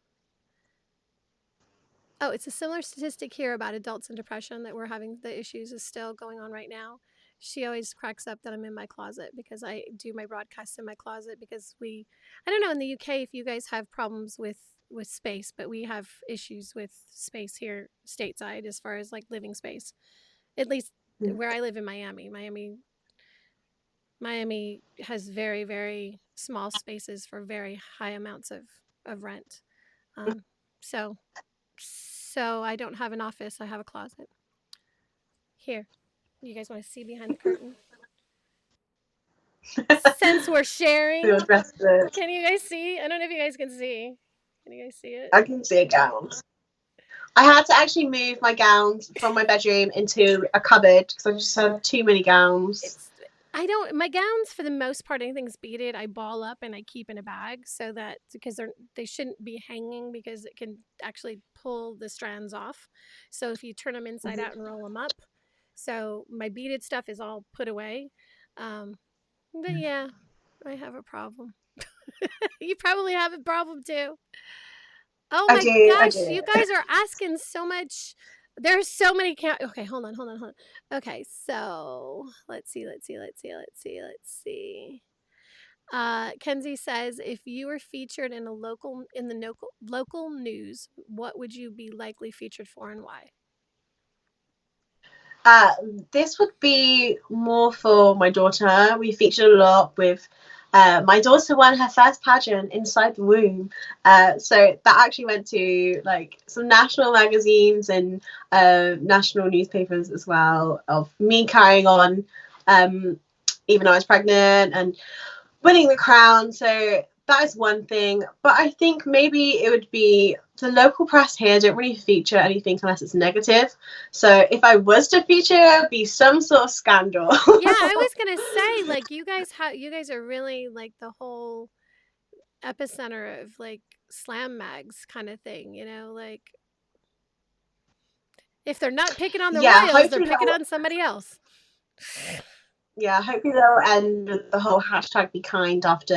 "Oh, it's a similar statistic here about adults and depression that we're having. The issues is still going on right now." She always cracks up that I'm in my closet because I do my broadcasts in my closet because I don't know in the UK if you guys have problems with space, but we have issues with space here stateside as far as like living space. At least where I live in Miami. Miami has very, very small spaces for very high amounts of rent. Um, so so I don't have an office. I have a closet. Here, you guys want to see behind the curtain? Since we're sharing,
The rest of it,
can you guys see? I don't know if you guys can see. Can you guys see it?
I can see a gowns. I had to actually move my gowns from my bedroom into a cupboard because I just had too many gowns.
It's I don't my gowns for the most part, anything's beaded, I ball up and I keep in a bag so that because they shouldn't be hanging because it can actually pull the strands off. So if you turn them inside
Mhm.
out and roll them up, so my beaded stuff is all put away. Um, but yeah, I have a problem. You probably have a problem too. Oh
I
my
do, I
gosh,
do.
you guys are asking so much. There's so many okay, hold on. Okay, so let's see. Kenzie says, if you were featured in the local news, what would you be likely featured for and why?
Uh, this would be more for my daughter. We featured a lot with my daughter won her first pageant inside the womb. So that actually went to like some national magazines and national newspapers as well of me carrying on um, even though I was pregnant and winning the crown. So that is one thing. But I think maybe it would be the local press here don't really feature anything unless it's negative. So if I was to feature, it would be some sort of scandal.
Yeah, I was gonna say like you guys are really like the whole epicenter of like slam mags kind of thing, like if they're not picking on the
Yeah,
royals, they're
hopefully
picking
they'll
on somebody else.
yeah, hopefully they'll end with the whole hashtag be kind after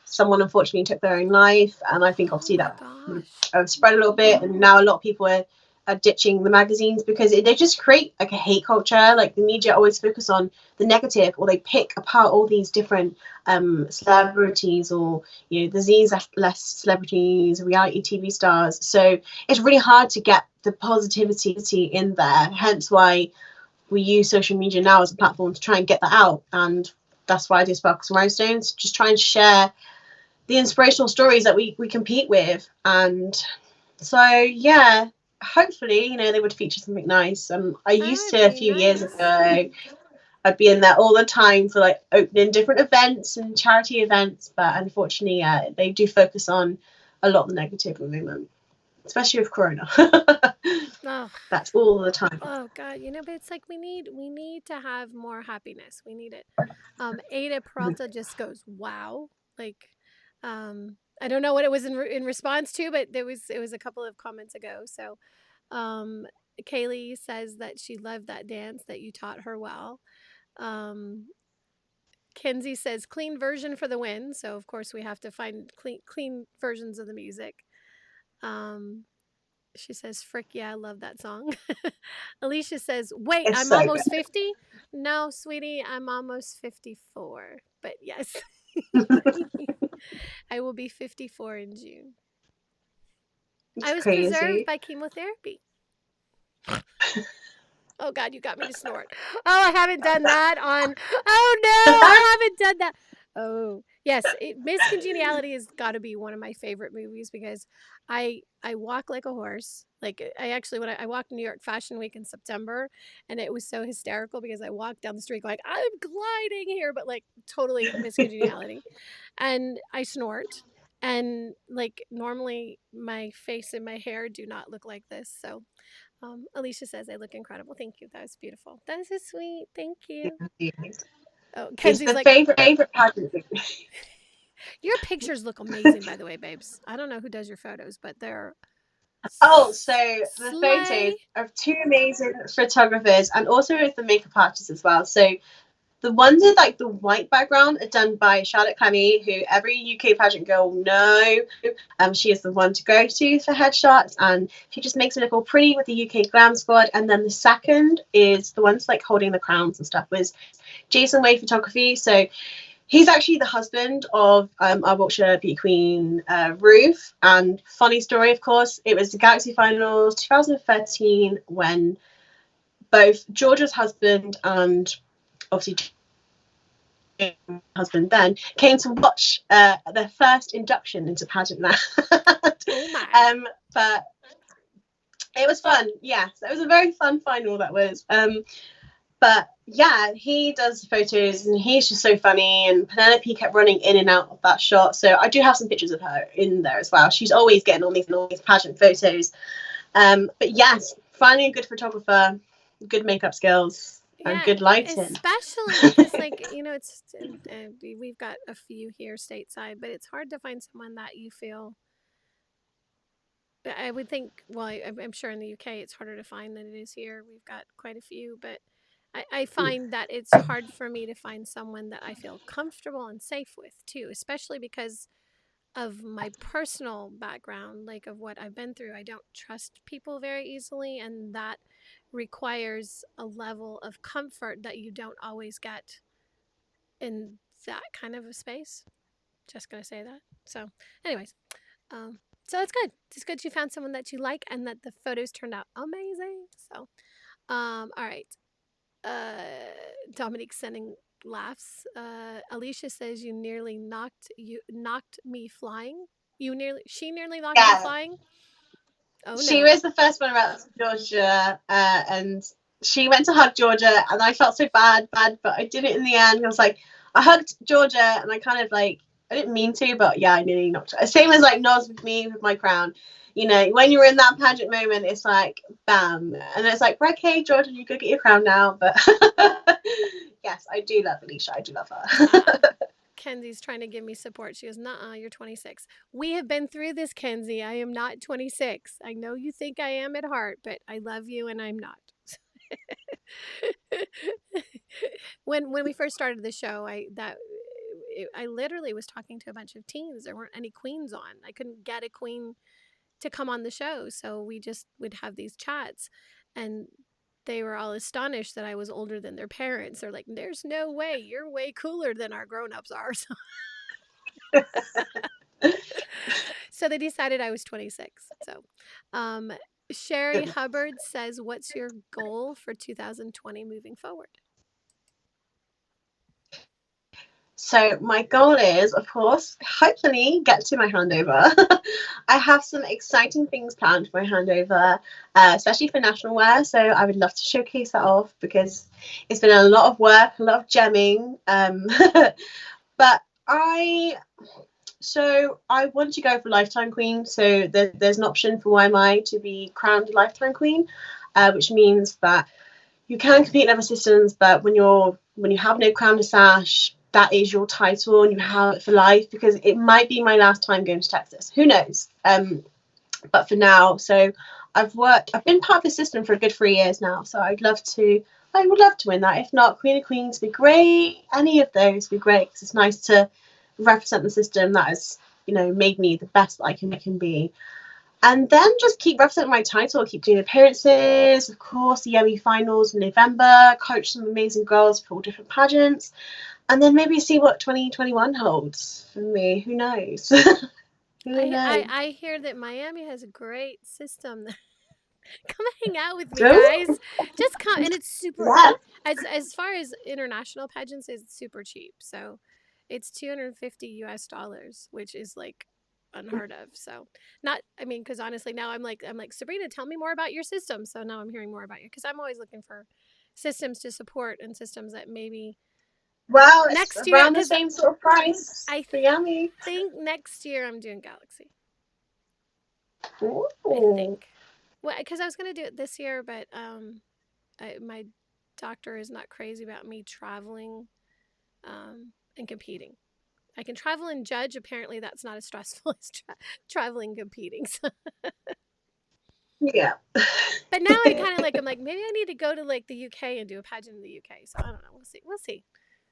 someone unfortunately took their own life. And I think
Oh
obviously
my
that would
gosh.
have spread a little bit. And now a lot of people are ditching the magazines because they just create like a hate culture. Like the media always focus on the negative, or they pick apart all these different celebrities, or there's these less celebrities, reality TV stars. So it's really hard to get the positivity in there. Hence why we use social media now as a platform to try and get that out. And that's why I do Sparkles and Rhinestones, just try and share the inspirational stories that we compete with. And so, yeah, hopefully, they would feature something nice. I
That
used
would
to a
be
few years
nice.
ago. I'd be in there all the time for like opening different events and charity events, but unfortunately, they do focus on a lot of the negative at the moment, especially with Corona.
Oh,
That's all the time.
oh God, but it's like we need to have more happiness. We need it. Ada Peralta just goes, "Wow!" Like, I don't know what it was in response to, but it was a couple of comments ago. So, um, Kaylee says that she loved that dance that you taught her well. Um, Kenzie says clean version for the win. So of course we have to find clean versions of the music. Um, she says, "Frick yeah, I love that song." Alicia says, "Wait,
It's
I'm
so good.
almost 50." No, sweetie, I'm almost 54. But yes, I will be 54 in June. I
It's
was preserved
crazy.
by chemotherapy. Oh God, you got me to snort. Oh, I haven't done that on. Oh no, I haven't done that. Oh, yes, Miss Congeniality has gotta be one of my favorite movies because I walk like a horse. Like, I actually when I walked New York Fashion Week in September, and it was so hysterical because I walked down the street going, "I'm gliding here," but, like, totally Miss Congeniality. And I snort, and, like, normally my face and my hair do not look like this, so, Alicia says I look incredible. Thank you, that was beautiful. That was so sweet, thank you. Oh,
It's
Kenzie's
the
like,
favorite pageant.
your pictures look amazing, by the way, babes. I don't know who does your photos, but they're
Oh, so the photos
slay.
of two amazing photographers and also with the makeup artists as well. So the ones with like the white background are done by Charlotte Clemmy, who every UK pageant girl will know. She is the one to go to for headshots, and she just makes it look all pretty with the UK Glam Squad. And then the second is the ones like holding the crowns and stuff was Jason Way Photography. So he's actually the husband of our Wiltshire Beauty Queen, Ruth. And funny story, of course, it was the Galaxy Finals 2013 when both Georgia's husband and obviously husband then came to watch their first induction into pageant land.
Oh my.
But it was fun. Yes, it was a very fun final that was. But yeah, he does photos and he's just so funny. And Penelope kept running in and out of that shot. So I do have some pictures of her in there as well. She's always getting all these pageant photos. But yes, finding a good photographer, good makeup skills, and
Yeah,
good lighting.
especially because, like, it's we've got a few here stateside, but it's hard to find someone that you feel. I would think, well, I'm sure in the UK it's harder to find than it is here. We've got quite a few, but I find that it's hard for me to find someone that I feel comfortable and safe with too, especially because of my personal background, like of what I've been through. I don't trust people very easily, and that requires a level of comfort that you don't always get in that kind of a space. Just gonna say that. So, anyways, um, so that's good. It's good you found someone that you like and that the photos turned out amazing. So, all right. Dominique sending laughs. Alicia says you knocked me flying. She nearly knocked you
Yeah,
flying. Oh
she
no.
was the first one around to Georgia, and she went to hug Georgia, and I felt so bad, but I did it in the end. I was like, I hugged Georgia, and I kind of like, I didn't mean to, but yeah, I nearly knocked her. Same as like Noz with me with my crown. When you're in that pageant moment, it's like bam, and it's like, okay, Georgia, you go get your crown now. But yes, I do love Alicia. I do love her.
Kenzie's trying to give me support. She goes, "Nuh-uh, you're 26." We have been through this, Kenzie. I am not 26. I know you think I am at heart, but I love you and I'm not. When we first started the show, I literally was talking to a bunch of teens. There weren't any queens on. I couldn't get a queen to come on the show, so we just would have these chats, and they were all astonished that I was older than their parents. They're like, "There's no way. You're way cooler than our grown-ups are." So they decided I was 26. So, um, Sherry Hubbard says, "What's your goal for 2020 moving forward?"
So my goal is, of course, hopefully get to my handover. I have some exciting things planned for my handover, especially for national wear. So I would love to showcase that off because it's been a lot of work, a lot of gemming. But I want to go for lifetime queen. So there's an option for YMI to be crowned lifetime queen, which means that you can compete in other systems, but when you have no crown or sash, that is your title and you have it for life, because it might be my last time going to Texas. Who knows? But for now, so I've been part of the system for a good 3 years now. So I would love to win that. If not, Queen of Queens would be great. Any of those would be great because it's nice to represent the system that has, made me the best that I can be. And then just keep representing my title, keep doing appearances, of course, the YEMI finals in November, coach some amazing girls for all different pageants, and then maybe see what 2021 holds for me. Who knows? Who knows?
I hear that Miami has a great system. Come hang out with me,
Ooh,
guys. Just come, and it's super.
yeah.
As far as international pageants, it's super cheap. So It's $250, which is like unheard of. So not, I mean, because honestly, now I'm like, Sabrina, tell me more about your system. So now I'm hearing more about you because I'm always looking for systems to support and systems that maybe
Well, it's
next year,
around the
because
same sort of price
I
for Yummy.
think next year I'm doing Galaxy. I
Ooh.
think. Well, because I was gonna do it this year, but my doctor is not crazy about me traveling and competing. I can travel and judge. Apparently, that's not as stressful as traveling and competing. So,
Yeah.
but now I kind of like. I'm like, maybe I need to go to like the UK and do a pageant in the UK. So I don't know. We'll see. We'll see.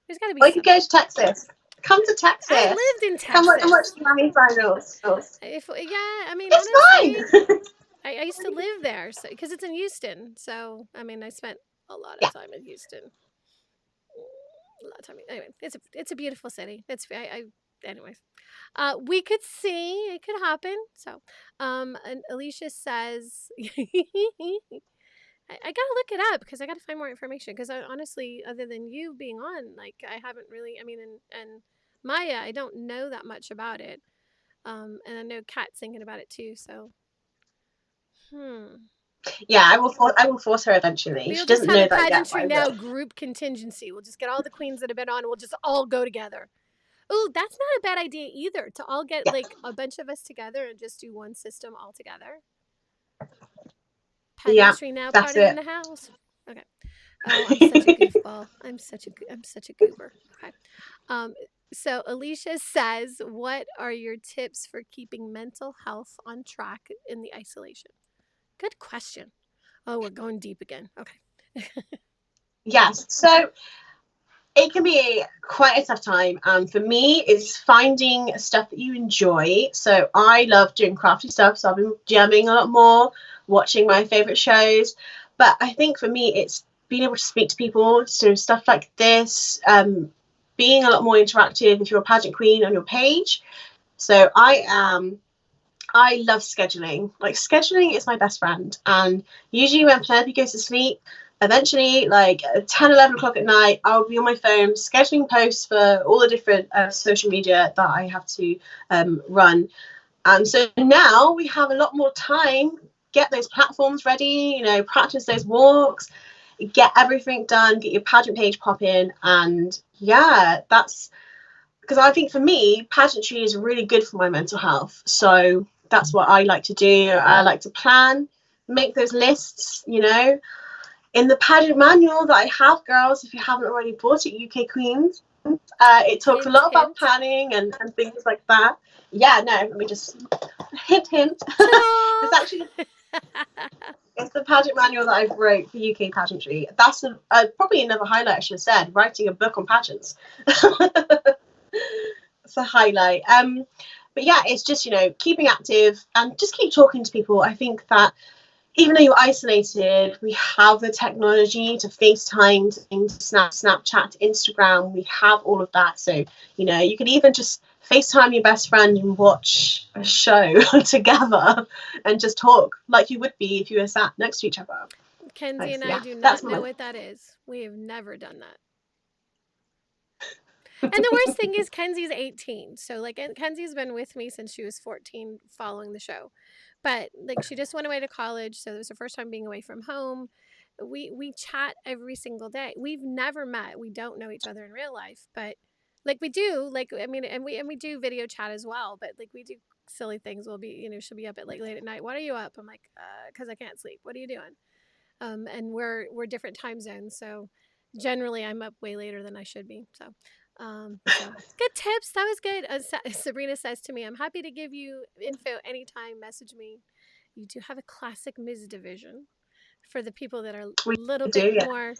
There's got to be
Or you could go
something.
to Texas. Come to
I
Texas.
lived in
Come and watch
Texas.
the Yummy finals.
If yeah, I mean,
It's
honestly,
fine.
I used to live there, so because it's in Houston. So I mean, I spent a lot of
Yeah.
time in Houston. A lot of time. Anyway, it's a beautiful city. I anyways. We could see it could happen. So, and Alicia says, I gotta look it up because I gotta find more information. Because I honestly, other than you being on, like, I haven't really. I mean, and Maya, I don't know that much about it. And I know Kat's thinking about it too. So, hmm.
Yeah, I will force her eventually.
We'll
She
just
doesn't
have a
know that yet, but
pageantry
I
now
will.
group contingency. We'll just get all the queens that have been on. We'll just all go together. Oh, that's not a bad idea either. To all get
Yeah.
like a bunch of us together and just do one system all together.
Yeah.
Pageantry now,
That's
party in
it.
the house. Okay. Oh, I'm such a goofball. I'm such a goober. Okay. Um. So Alicia says, "What are your tips for keeping mental health on track in the isolation?" Good question. Oh, we're going deep again. Okay.
Yes. So it can be quite a tough time. For me, it's finding stuff that you enjoy. So I love doing crafty stuff. So I've been jamming a lot more, watching my favorite shows. But I think for me, it's being able to speak to people. So stuff like this, being a lot more interactive if you're a pageant queen on your page. So I love scheduling. Like scheduling is my best friend. And usually when Penelope goes to sleep, eventually like 10, 11 o'clock at night, I'll be on my phone scheduling posts for all the different social media that I have to run. And so now we have a lot more time, get those platforms ready, practice those walks, get everything done, get your pageant page pop in. And yeah, that's because I think for me, pageantry is really good for my mental health. So that's what I like to do. I like to plan, make those lists, In the pageant manual that I have, girls, if you haven't already bought it, UK Queens, it talks a
Hint,
lot about
hint.
planning and things like that. Yeah, no, let me just hint, hint. It's actually
Ta-da!
it's the pageant manual that I wrote for UK pageantry. That's probably another highlight I should have said, writing a book on pageants. It's a highlight. But yeah, it's just keeping active and just keep talking to people. I think that even though you're isolated, we have the technology to FaceTime, to Snapchat, to Instagram. We have all of that, so you can even just FaceTime your best friend and watch a show together and just talk like you would be if you were sat next to each other.
Kenzie
Like,
and I
yeah,
do
that's
not know
my.
what that is. We have never done that. And the worst thing is Kenzie's 18. So like Kenzie's been with me since she was 14 following the show. But like she just went away to college, so it was her first time being away from home. We chat every single day. We've never met. We don't know each other in real life, but like we do, like I mean and we do video chat as well, but like we do silly things. We'll be, she'll be up at like late at night. What are you up? I'm like, cuz I can't sleep. What are you doing? And we're different time zones, so generally I'm up way later than I should be. So good tips. That was good. Sabrina says to me, "I'm happy to give you info anytime. Message me." You do have a classic Ms. division for the people that are a
We
little
do,
bit
yeah.
more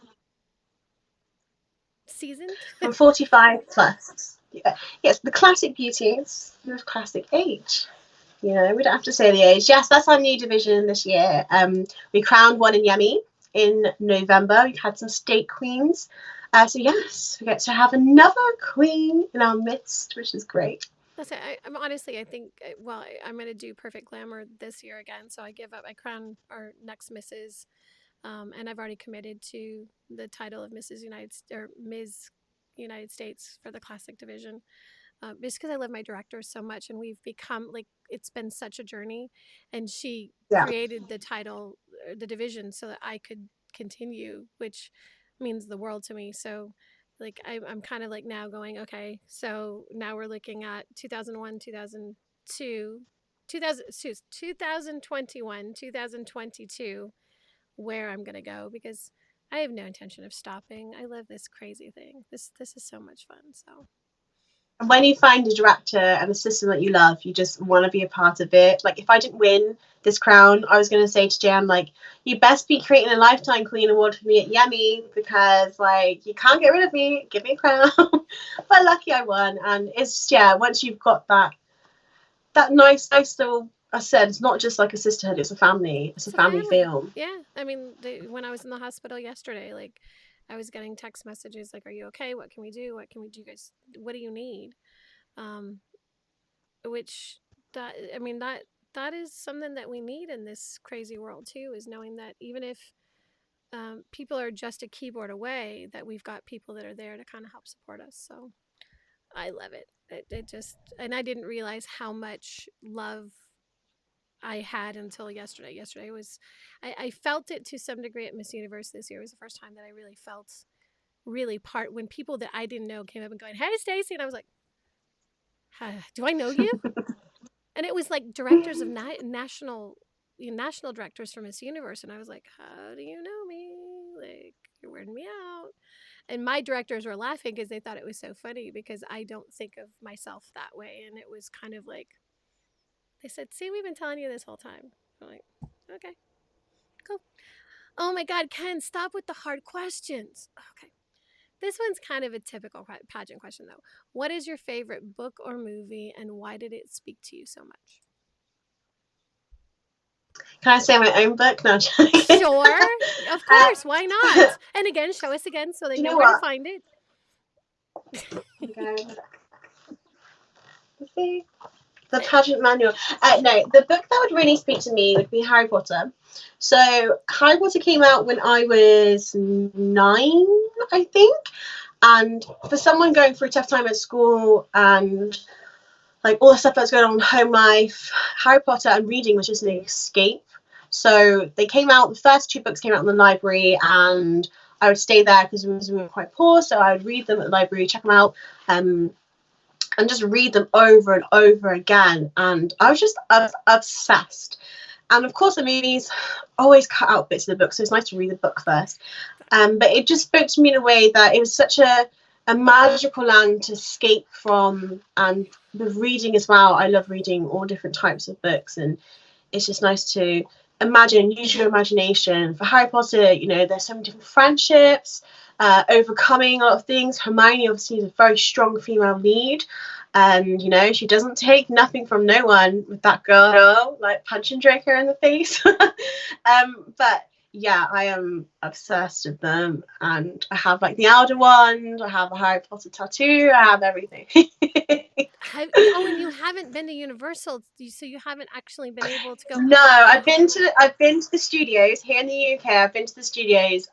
seasoned.
From 45 plus. Yeah. Yes, the classic beauties with classic age. We don't have to say the age. Yes, that's our new division this year. We crowned one in YEMI in November. We've had some state queens. So yes, we get to have another queen in our midst, which is great.
Listen, I'm honestly, I think, well, I'm going to do Perfect Glamour this year again. So I give up. I crown our next Mrs. And I've already committed to the title of Mrs. United or Ms. United States for the classic division. Just because I love my director so much, and we've become like it's been such a journey. And she
Yeah.
created the title, the division, so that I could continue, which means the world to me. So, like, I'm kind of like now going, okay, so now we're looking at 2001, 2002, 2021, 2022, where I'm gonna go because I have no intention of stopping. I love this crazy thing. This is so much fun. So
And when you find a director and a system that you love, you just want to be a part of it. Like, if I didn't win this crown, I was going to say to Jam, like, you best be creating a Lifetime Queen Award for me at YEMI because, like, you can't get rid of me. Give me a crown. But lucky I won. And it's, yeah, once you've got that nice little, I said, it's not just like a sisterhood, it's a family. It's a
it's a
family
family.
film.
Yeah. I mean, when I was in the hospital yesterday, like, I was getting text messages like, "Are you okay? What can we do? What can we do, guys? What do you need?" Um, which that I mean that is something that we need in this crazy world too. Is knowing that even if people are just a keyboard away, that we've got people that are there to kind of help support us. So I love it. It just, and I didn't realize how much love I had until yesterday. Yesterday was, I felt it to some degree at Miss Universe this year. It was the first time that I really felt really part when people that I didn't know came up and going, "Hey, Stacy," and I was like, "Do I know you?" And it was like directors of national, national directors from Miss Universe, and I was like, "How do you know me? Like, you're weirding me out." And my directors were laughing because they thought it was so funny because I don't think of myself that way, and it was kind of like they said, "See, we've been telling you this whole time." I'm like, "Okay, cool." Oh my God, Ken, stop with the hard questions. Okay. This one's kind of a typical pageant question, though. What is your favorite book or movie, and why did it speak to you so much?
Can I say my own book? No, I'm joking.
Sure, of
uh,
course. Why not? And again, show us again so they
do you
know
know
where to
what?
find it.
Okay. The pageant manual. No, the book that would really speak to me would be Harry Potter. So Harry Potter came out when I was 9, I think. And for someone going through a tough time at school and like all the stuff that's going on in home life, Harry Potter and reading was just an escape. So they came out, the first 2 books came out in the library, and I would stay there because we were quite poor. So I would read them at the library, check them out, um, and just read them over and over again. And I was just obsessed. And of course, the movies always cut out bits of the book, so it's nice to read the book first. But it just spoke to me in a way that it was such a magical land to escape from. And with reading as well, I love reading all different types of books, and it's just nice to imagine, use your imagination. For Harry Potter, you know, there's so many different friendships, overcoming a lot of things. Hermione obviously is a very strong female lead. And you know, she doesn't take nothing from no one with that girl, like punching Draco in the face. But yeah, I am obsessed with them, and I have like the Elder Wand, I have a Harry Potter tattoo, I have everything.
Oh, and you haven't been to Universal, so you haven't actually been able to go.
No, I've been to the studios here in the UK. I've been to the studios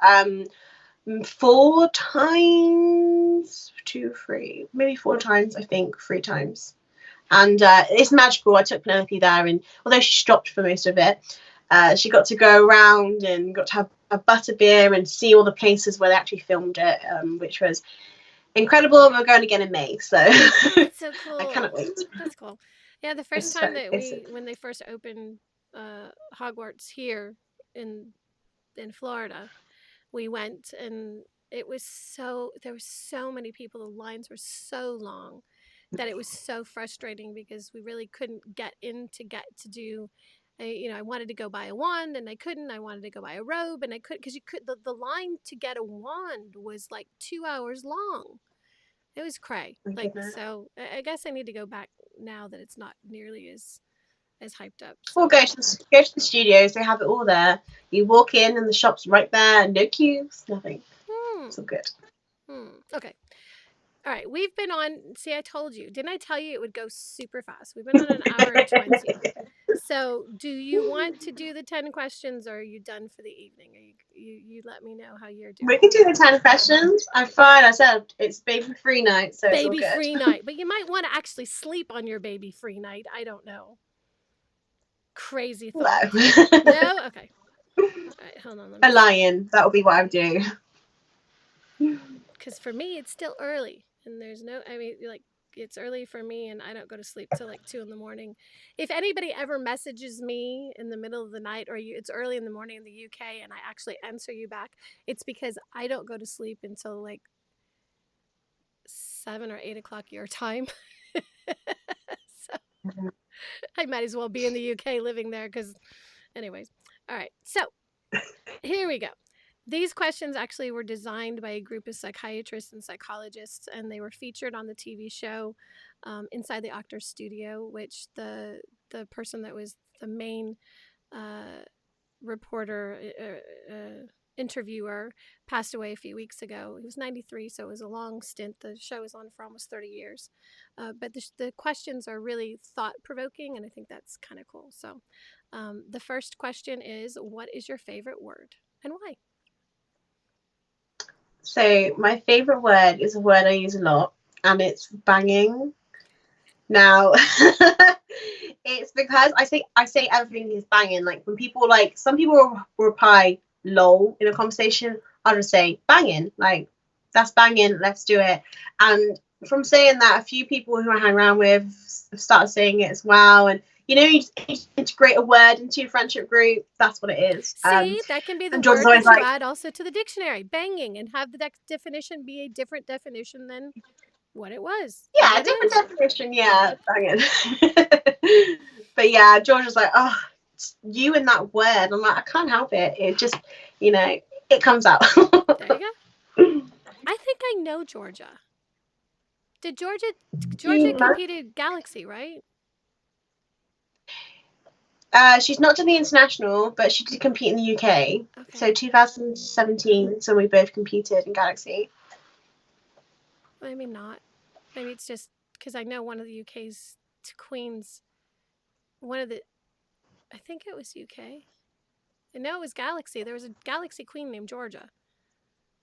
4 times, 2, 3, maybe 4 times. I think 3 times, and it's magical. I took Penelope there, and although she stopped for most of it, she got to go around and got to have a butterbeer and see all the places where they actually filmed it, which was incredible. We're going again in May, so
Oh, that's so
I cannot
cool.
wait.
That's cool. Yeah, the first
It's
time
so
that
it's
when they first opened Hogwarts here in in Florida, we went, and it was so there were so many people. The lines were so long that it was so frustrating because we really couldn't get in to get to do. I wanted to go buy a wand and I couldn't. I wanted to go buy a robe and I couldn't because you could. The line to get a wand was like 2 hours long. It was cray.
my
Like,
goodness.
so I guess I need to go back now that it's not nearly as hyped up.
Or
So,
go to the studios. They have it all there. You walk in and the shop's right there. No queues, nothing.
hmm,
It's all good.
okay. All right, we've been on. See, I told you. Didn't I tell you it would go super fast? We've been on an hour and 20. So, do you want to do the 10 questions, or are you done for the evening? you let me know how you're
We
doing.
can do the 10 questions. I'm fine. I said it's baby free night, so it's all
Baby
good.
free night, but you might want to actually sleep on your baby free night. I don't know. Crazy thought.
No.
No? Okay. All right, hold on. Let
A
me see.
lion. That will be what I would do.
Because for me, it's still early. And there's no, I mean, like, it's early for me and I don't go to sleep till like 2 in the morning. If anybody ever messages me in the middle of the night or it's early in the morning in the UK and I actually answer you back, it's because I don't go to sleep until like 7 or 8 o'clock your time. So I might as well be in the UK living there because, anyways. All right. So here we go. These questions actually were designed by a group of psychiatrists and psychologists, and they were featured on the TV show Inside the Actor's Studio, which the person that was the main uh, reporter, interviewer, passed away a few weeks ago. He was 93, so it was a long stint. The show was on for almost 30 years. But the questions are really thought provoking, and I think that's kind of cool. So the first question is, what is your favorite word and why?
So my favorite word is a word I use a lot, and it's banging. Now, it's because I say everything is banging. Like when people like some people will reply lol in a conversation, I'll just say banging. Like that's banging. Let's do it. And from saying that, a few people who I hang around with started saying it as well. And you just integrate a word into your friendship group. That's what it is.
See, that can be the
And George is
word
always
that you
like,
add also to the dictionary, banging, and have the definition be a different definition than what it was or
yeah,
what
different
is.
definition. Yeah, banging. But yeah, George was like, oh, it's you and that word. I'm like, I can't help it. It just, it comes out.
There you go. I think I know Georgia. Did Georgia
You know?
competed Galaxy, right?
She's not done the international, but she did compete in the UK.
Okay.
So 2017, so we both competed in Galaxy.
Maybe not. Maybe it's just because I know one of the UK's queens, one of the, I think it was UK. I know it was Galaxy. There was a Galaxy queen named Georgia.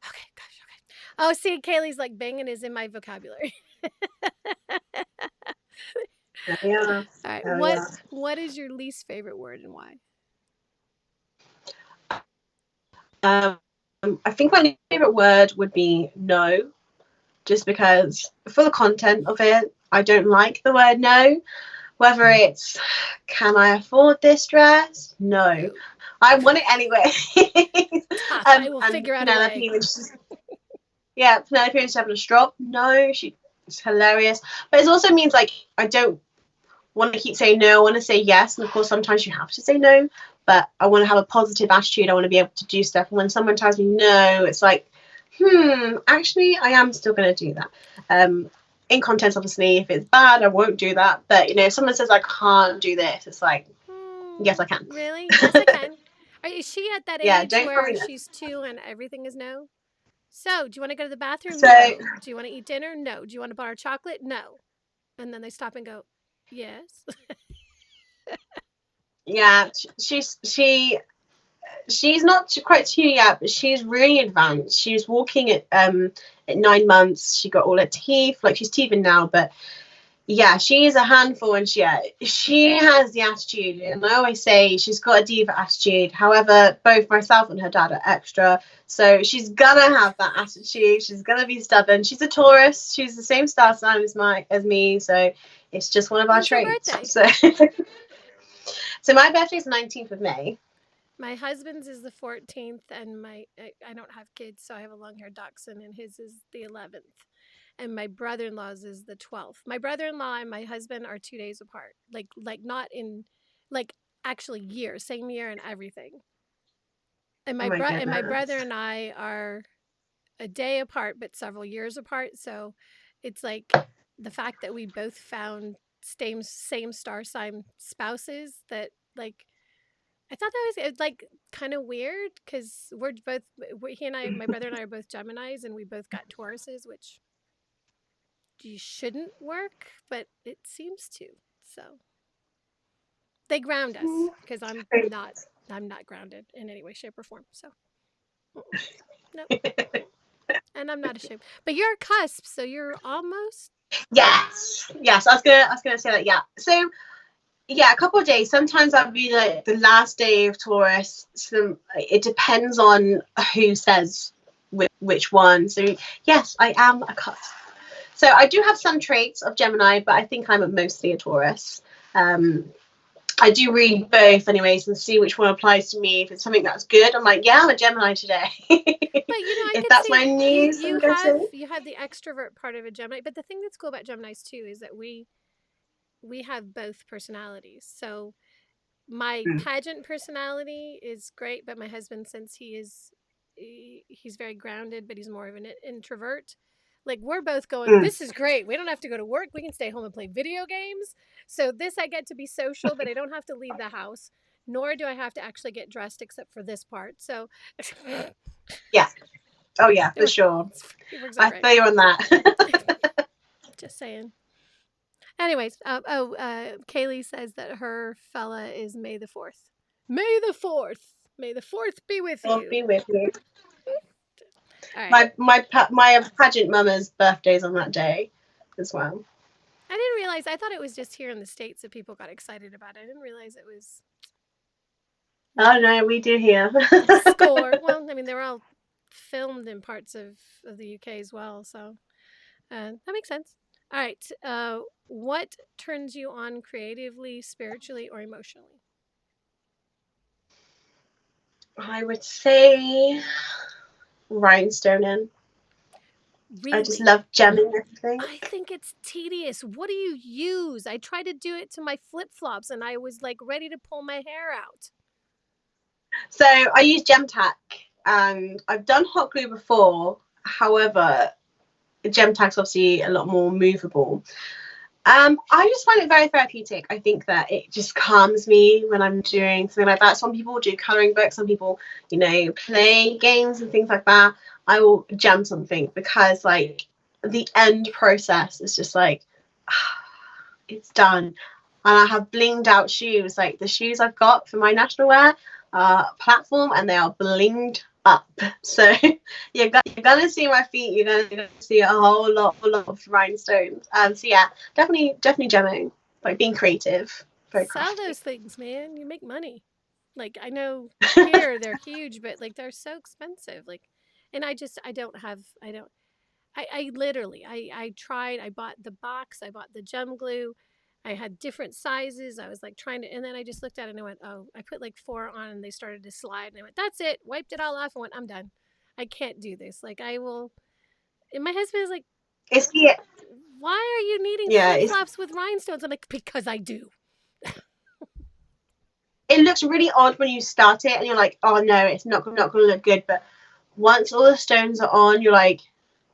Okay, gosh, okay. Oh, see, Kaylee's like banging is in my vocabulary.
There we are.
All right.
There we are.
What is your least favorite word and why?
Um, I think my favorite word would be no, just because for the content of it, I don't like the word no. Whether it's can I afford this dress? No.
Oh,
I want it anyway.
tough. I will
And
figure out a way.
Penelope, when she's Penelope when she's having a stroke, no, it's hilarious. But it also means like I don't want to keep saying no. I want to say yes, and of course sometimes you have to say no. But I want to have a positive attitude. I want to be able to do stuff. And when someone tells me no, it's like, actually, I am still going to do that. In context, obviously, if it's bad, I won't do that. But if someone says I can't do this, it's like, yes, I can.
Really? Yes, I can. Is she at that
Yeah,
age
don't tell
where
me
she's 2 and everything is no? So, do you want to go to the bathroom?
no. So
No. Do you want to eat dinner? No. Do you want to bar chocolate? No. And then they stop and go, yes.
yeah, she's not quite 2 yet, but she's really advanced. She's walking at 9 months. She got all her teeth, like she's teething now, but yeah, she is a handful, and she has the attitude. And I always say she's got a diva attitude. However, both myself and her dad are extra, so she's gonna have that attitude. She's gonna be stubborn. She's a Taurus. She's the same star sign as me, so it's just one of our
When's your
traits.
birthday?
So my birthday is 19th of May.
My husband's is the 14th, and I don't have kids, so I have a long haired dachshund, and his is the 11th. And my brother in law's is the 12th. My brother in law and my husband are 2 days apart. Like not in, like, actually years, same year and everything. And
Oh my
my brother
goodness.
and I are a day apart, but several years apart. So it's like the fact that we both found same star sign spouses that like I thought that was like kind of weird because he and I, my brother and I are both Geminis, and we both got Tauruses, which you shouldn't work, but it seems to. So they ground us because I'm not grounded in any way, shape, or form. So Mm-mm. Nope. And I'm not ashamed. But you're a cusp, so you're almost.
Yes. I was gonna say that. Yeah. So yeah, a couple of days. Sometimes I'll be like the last day of Taurus. So it depends on who says which one. So yes, I am a cusp. So I do have some traits of Gemini, but I think I'm mostly a Taurus. Um, I do read both anyways and see which one applies to me. If it's something that's good, I'm like, yeah, I'm a Gemini today.
But I
If
could
that's
see
my news, I'm guessing.
you have the extrovert part of a Gemini. But the thing that's cool about Geminis too is that we have both personalities. So my
Mm.
pageant personality is great, but my husband, since he's very grounded, but he's more of an introvert. Like we're both going,
Mm.
this is great. We don't have to go to work. We can stay home and play video games. So this I get to be social, but I don't have to leave the house, nor do I have to actually get dressed except for this part. So
Yeah. Oh yeah,
it,
for sure.
it works out
I
great.
feel you on that.
Just saying. Anyways, Kaylee says that her fella is May the 4th. May the 4th. May the 4th be with
I'll
you.
be with you.
All right.
My pageant mama's birthday's on that day as well.
I didn't realize, I thought it was just here in the States that people got excited about it. I didn't realize it was
Oh no, we do here.
score. Well, I mean, they were all filmed in parts of the UK as well. So that makes sense. All right. What turns you on creatively, spiritually, or emotionally?
I would say rhinestoning. I just
Really?
love gemming everything.
I think it's tedious. What do you use? I tried to do it to my flip flops and I was like ready to pull my hair out.
So I use gem tack and I've done hot glue before. However, gem tack's obviously a lot more movable. I just find it very therapeutic. I think that it just calms me when I'm doing something like that. Some people do coloring books, some people, play games and things like that. I will gem something because like the end process is just like it's done. And I have blinged out shoes. Like the shoes I've got for my national wear platform, and they are blinged up. So you're gonna see my feet. You're gonna see a whole lot of rhinestones. So yeah, definitely gemming, like being creative, very
Sell
crafty.
those things, man. You make money. Like I know here they're huge, but like they're so expensive. Like and I don't have I don't I literally I tried, I bought the box, I bought the gem glue. I had different sizes. I was like trying to, and then I just looked at it and I went, oh, I put like four on and they started to slide. And I went, that's it. Wiped it all off and went, I'm done. I can't do this. Like, I will. And my husband is like,
It's yeah,
why are you needing
yeah.
flip
It's
flops with rhinestones? I'm like, because I do.
it looks really odd when you start it, and you're like, oh no, it's not gonna look good. But once all the stones are on, you're like,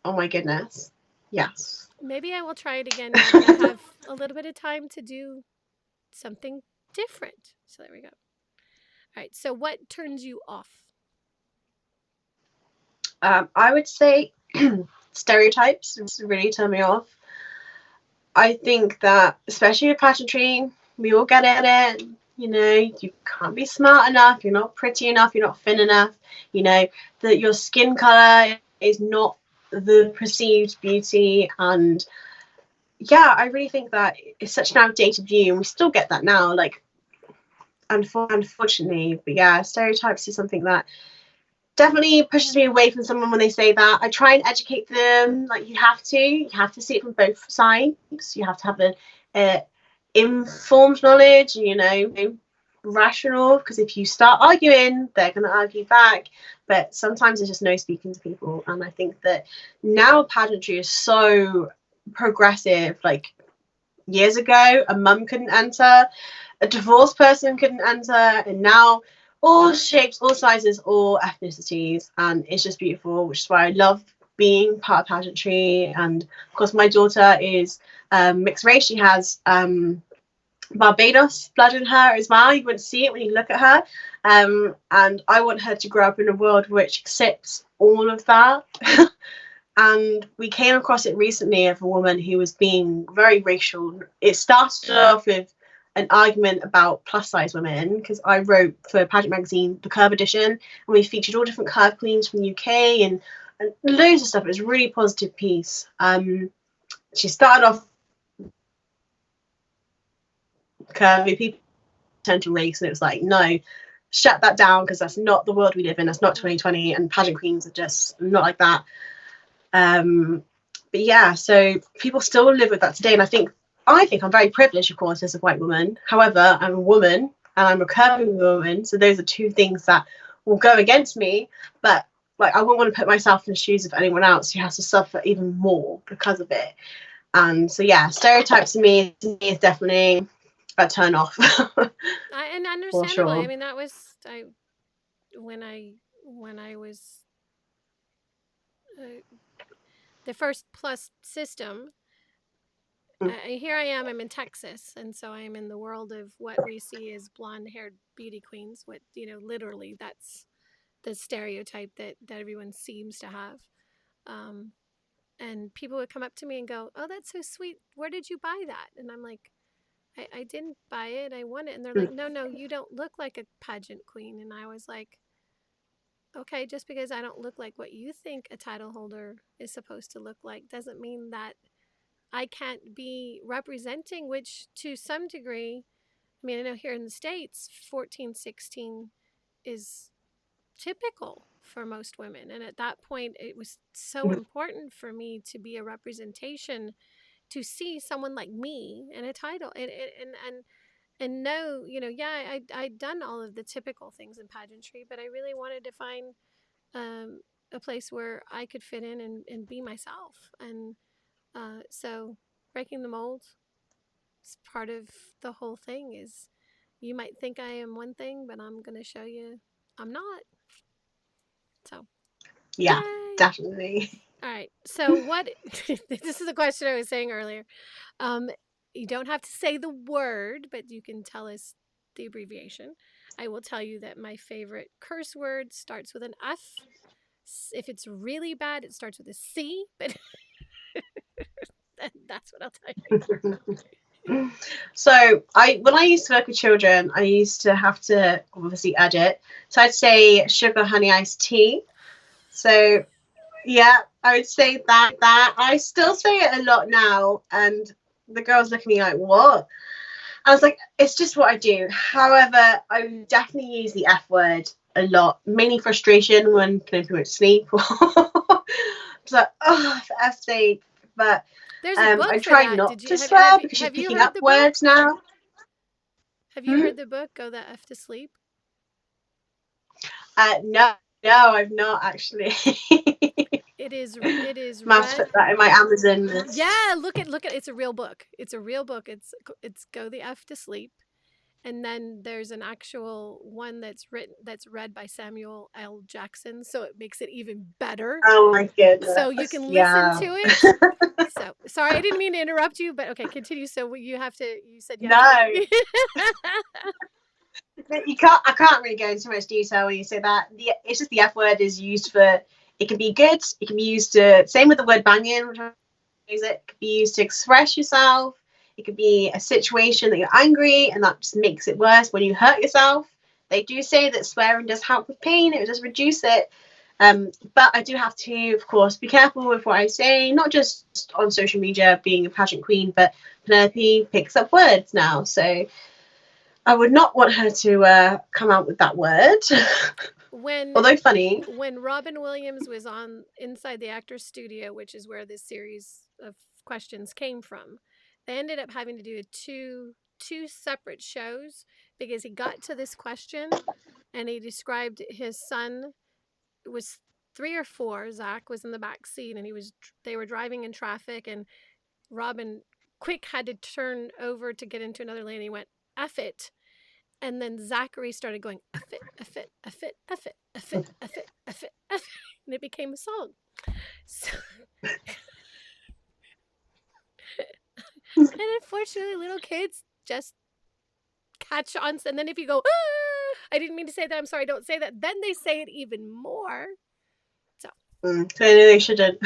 oh my goodness, yes.
Maybe I will try it again now that I have a little bit of time to do something different. So there we go. All right. So what turns you off?
I would say stereotypes really turn me off. I think that, especially with pageantry, we all get it. You can't be smart enough, you're not pretty enough, you're not thin enough, that your skin color is not the perceived beauty. And yeah, I really think that it's such an outdated view, and we still get that now, like, unfortunately. But yeah, stereotypes is something that definitely pushes me away from someone when they say that. I try and educate them. Like you have to see it from both sides. You have to have a informed knowledge, rational. Because if you start arguing, they're going to argue back. But sometimes there's just no speaking to people, and I think that now pageantry is so progressive. Like years ago, a mum couldn't enter, a divorced person couldn't enter, and now all shapes, all sizes, all ethnicities, and it's just beautiful, which is why I love being part of pageantry. And of course, my daughter is mixed race. She has Barbados blood in her as well. You wouldn't see it when you look at her. And I want her to grow up in a world which accepts all of that. And we came across it recently of a woman who was being very racial. It started off with an argument about plus size women, because I wrote for Pageant magazine the Curve edition, and we featured all different curve queens from the UK and loads of stuff. It was a really positive piece. She started off curvy people tend to race, and it was like, no, shut that down, because that's not the world we live in. That's not 2020, and pageant queens are just not like that. But yeah, so people still live with that today, and I think I'm very privileged, of course, as a white woman. However, I'm a woman and I'm a curvy woman, so those are two things that will go against me. But like, I wouldn't want to put myself in the shoes of anyone else who has to suffer even more because of it. And so yeah, stereotypes to me is definitely a turn off.
And
For
understandably, I
sure.
mean, that was when I was uh, the first plus system. Here I am. I'm in Texas, and so I'm in the world of what we see as blonde-haired beauty queens. What literally, that's the stereotype that everyone seems to have. Um, and people would come up to me and go, "Oh, that's so sweet. Where did you buy that?" And I'm like, I didn't buy it. I won it." And they're like, "No, no, you don't look like a pageant queen." And I was like, "Okay, just because I don't look like what you think a title holder is supposed to look like doesn't mean that I can't be representing," which to some degree, I mean, I know here in the States, 14, 16 is typical for most women. And at that point, it was so important for me to be a representation, to see someone like me in a title and know, yeah, I'd done all of the typical things in pageantry, but I really wanted to find a place where I could fit in and be myself. And so breaking the mold is part of the whole thing. Is you might think I am one thing, but I'm going to show you I'm not. So,
Yeah,
yay.
definitely.
All right. So what this is a question I was saying earlier. Um, you don't have to say the word, but you can tell us the abbreviation. I will tell you that my favorite curse word starts with an F. If it's really bad, it starts with a C, but that's what I'll tell you right
So when I used to work with children, I used to have to obviously edit. So I'd say sugar, honey, iced tea. So yeah, I would say that. I still say it a lot now, and the girls look at me like, what? I was like, it's just what I do. However, I definitely use the F word a lot, mainly frustration when I pretty much sleep. It's like, oh, for F's sake. But
There's a book
I
for
try
that.
not
Did you
to
have have
swear
you
because she's
have you
picking
heard
up
the book?
words now.
Have you
Hmm?
heard the book Go the F to Sleep?
No, I've not actually.
It is
Might have to
read.
put that in my Amazon list.
Yeah, look at it's a real book. It's a real book. It's Go the F to Sleep. And then there's an actual one that's read by Samuel L. Jackson, so it makes it even better.
Oh my
So you
goodness.
can listen
Yeah.
to it. So sorry, I didn't mean to interrupt you, but okay, continue. So you said you have to.
No, you can't. I can't really go into too much detail when you say that. It's just the F word is used for. It can be good. It can be used to. Same with the word banging, which I use it. It can be used to express yourself. It could be a situation that you're angry, and that just makes it worse when you hurt yourself. They do say that swearing does help with pain. It does reduce it. But I do have to, of course, be careful with what I say, not just on social media, being a pageant queen, but Penelope picks up words now. So I would not want her to come out with that word,
when
although funny.
when Robin Williams was on Inside the Actors Studio, which is where this series of questions came from, they ended up having to do two separate shows because he got to this question and he described his son was 3 or 4. Zach was in the back seat and they were driving in traffic and Robin quick had to turn over to get into another lane. And he went, "F it." And then Zachary started going, "F it, F it, F it, F it, F it, F it, F it, F it." And it became a song. So, and unfortunately, little kids just catch on. And then if you go, "Ah, I didn't mean to say that. I'm sorry, don't say that." Then they say it even more. So,
So they shouldn't.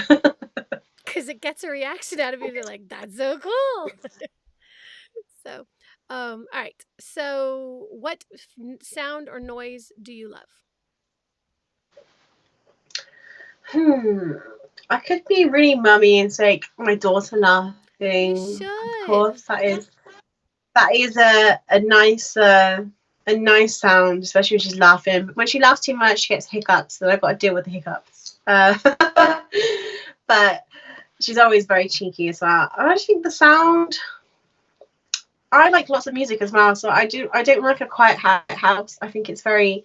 because it gets a reaction out of you. They're like, "That's so cool." So, All right. So, what sound or noise do you love?
Hmm. I could be really mummy and say my daughter
You
laughing. Of
should.
course, that is a nice sound, especially when she's laughing. But when she laughs too much, she gets hiccups, so I've got to deal with the hiccups. But she's always very cheeky as well. I think the sound. I like lots of music as well, so I do. I don't like a quiet house. I think it's very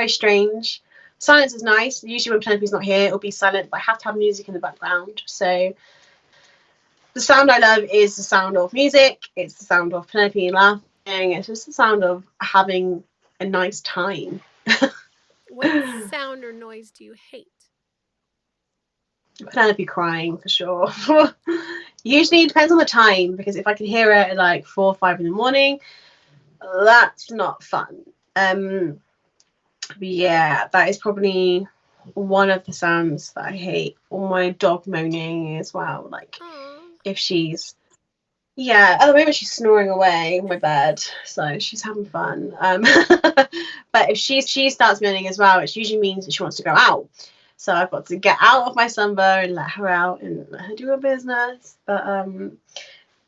strange. Silence is nice. Usually when Penelope's not here, it'll be silent, but I have to have music in the background. So the sound I love is the sound of music. It's the sound of Penelope laughing. It's just the sound of having a nice time.
What sound or noise do you hate?
Penelope crying for sure. Usually it depends on the time because if I can hear it at like 4 or 5 in the morning, that's not fun. Um, but yeah, that is probably one of the sounds that I hate. Or my dog moaning as well. Like
Aw.
if she's yeah, at the moment she's snoring away in my bed, so she's having fun. But if she starts moaning as well, it usually means that she wants to go out. So I've got to get out of my slumber and let her out and let her do her business. But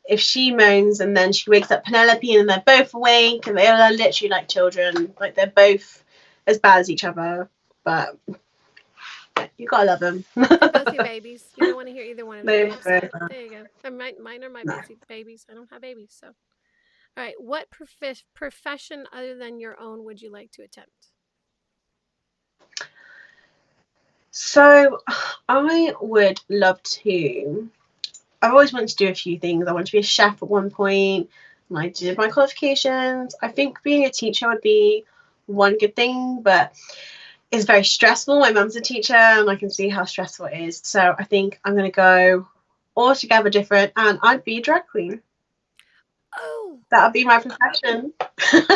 if she moans and then she wakes up Penelope and they're both awake and they're literally like children, like they're both as bad as each other. But you gotta love them.
They're both your babies. You don't want to hear either one of them
They
be upset.
both are.
There you go. And mine are my
No.
babies. I don't have babies, so. All right. What profession other than your own would you like to attempt?
So I would love to. I've always wanted to do a few things. I wanted to be a chef at one point, and I did my qualifications. I think being a teacher would be one good thing, but it's very stressful. My mum's a teacher, and I can see how stressful it is. So I think I'm going to go altogether different, and I'd be a drag queen.
Oh,
That would be my profession.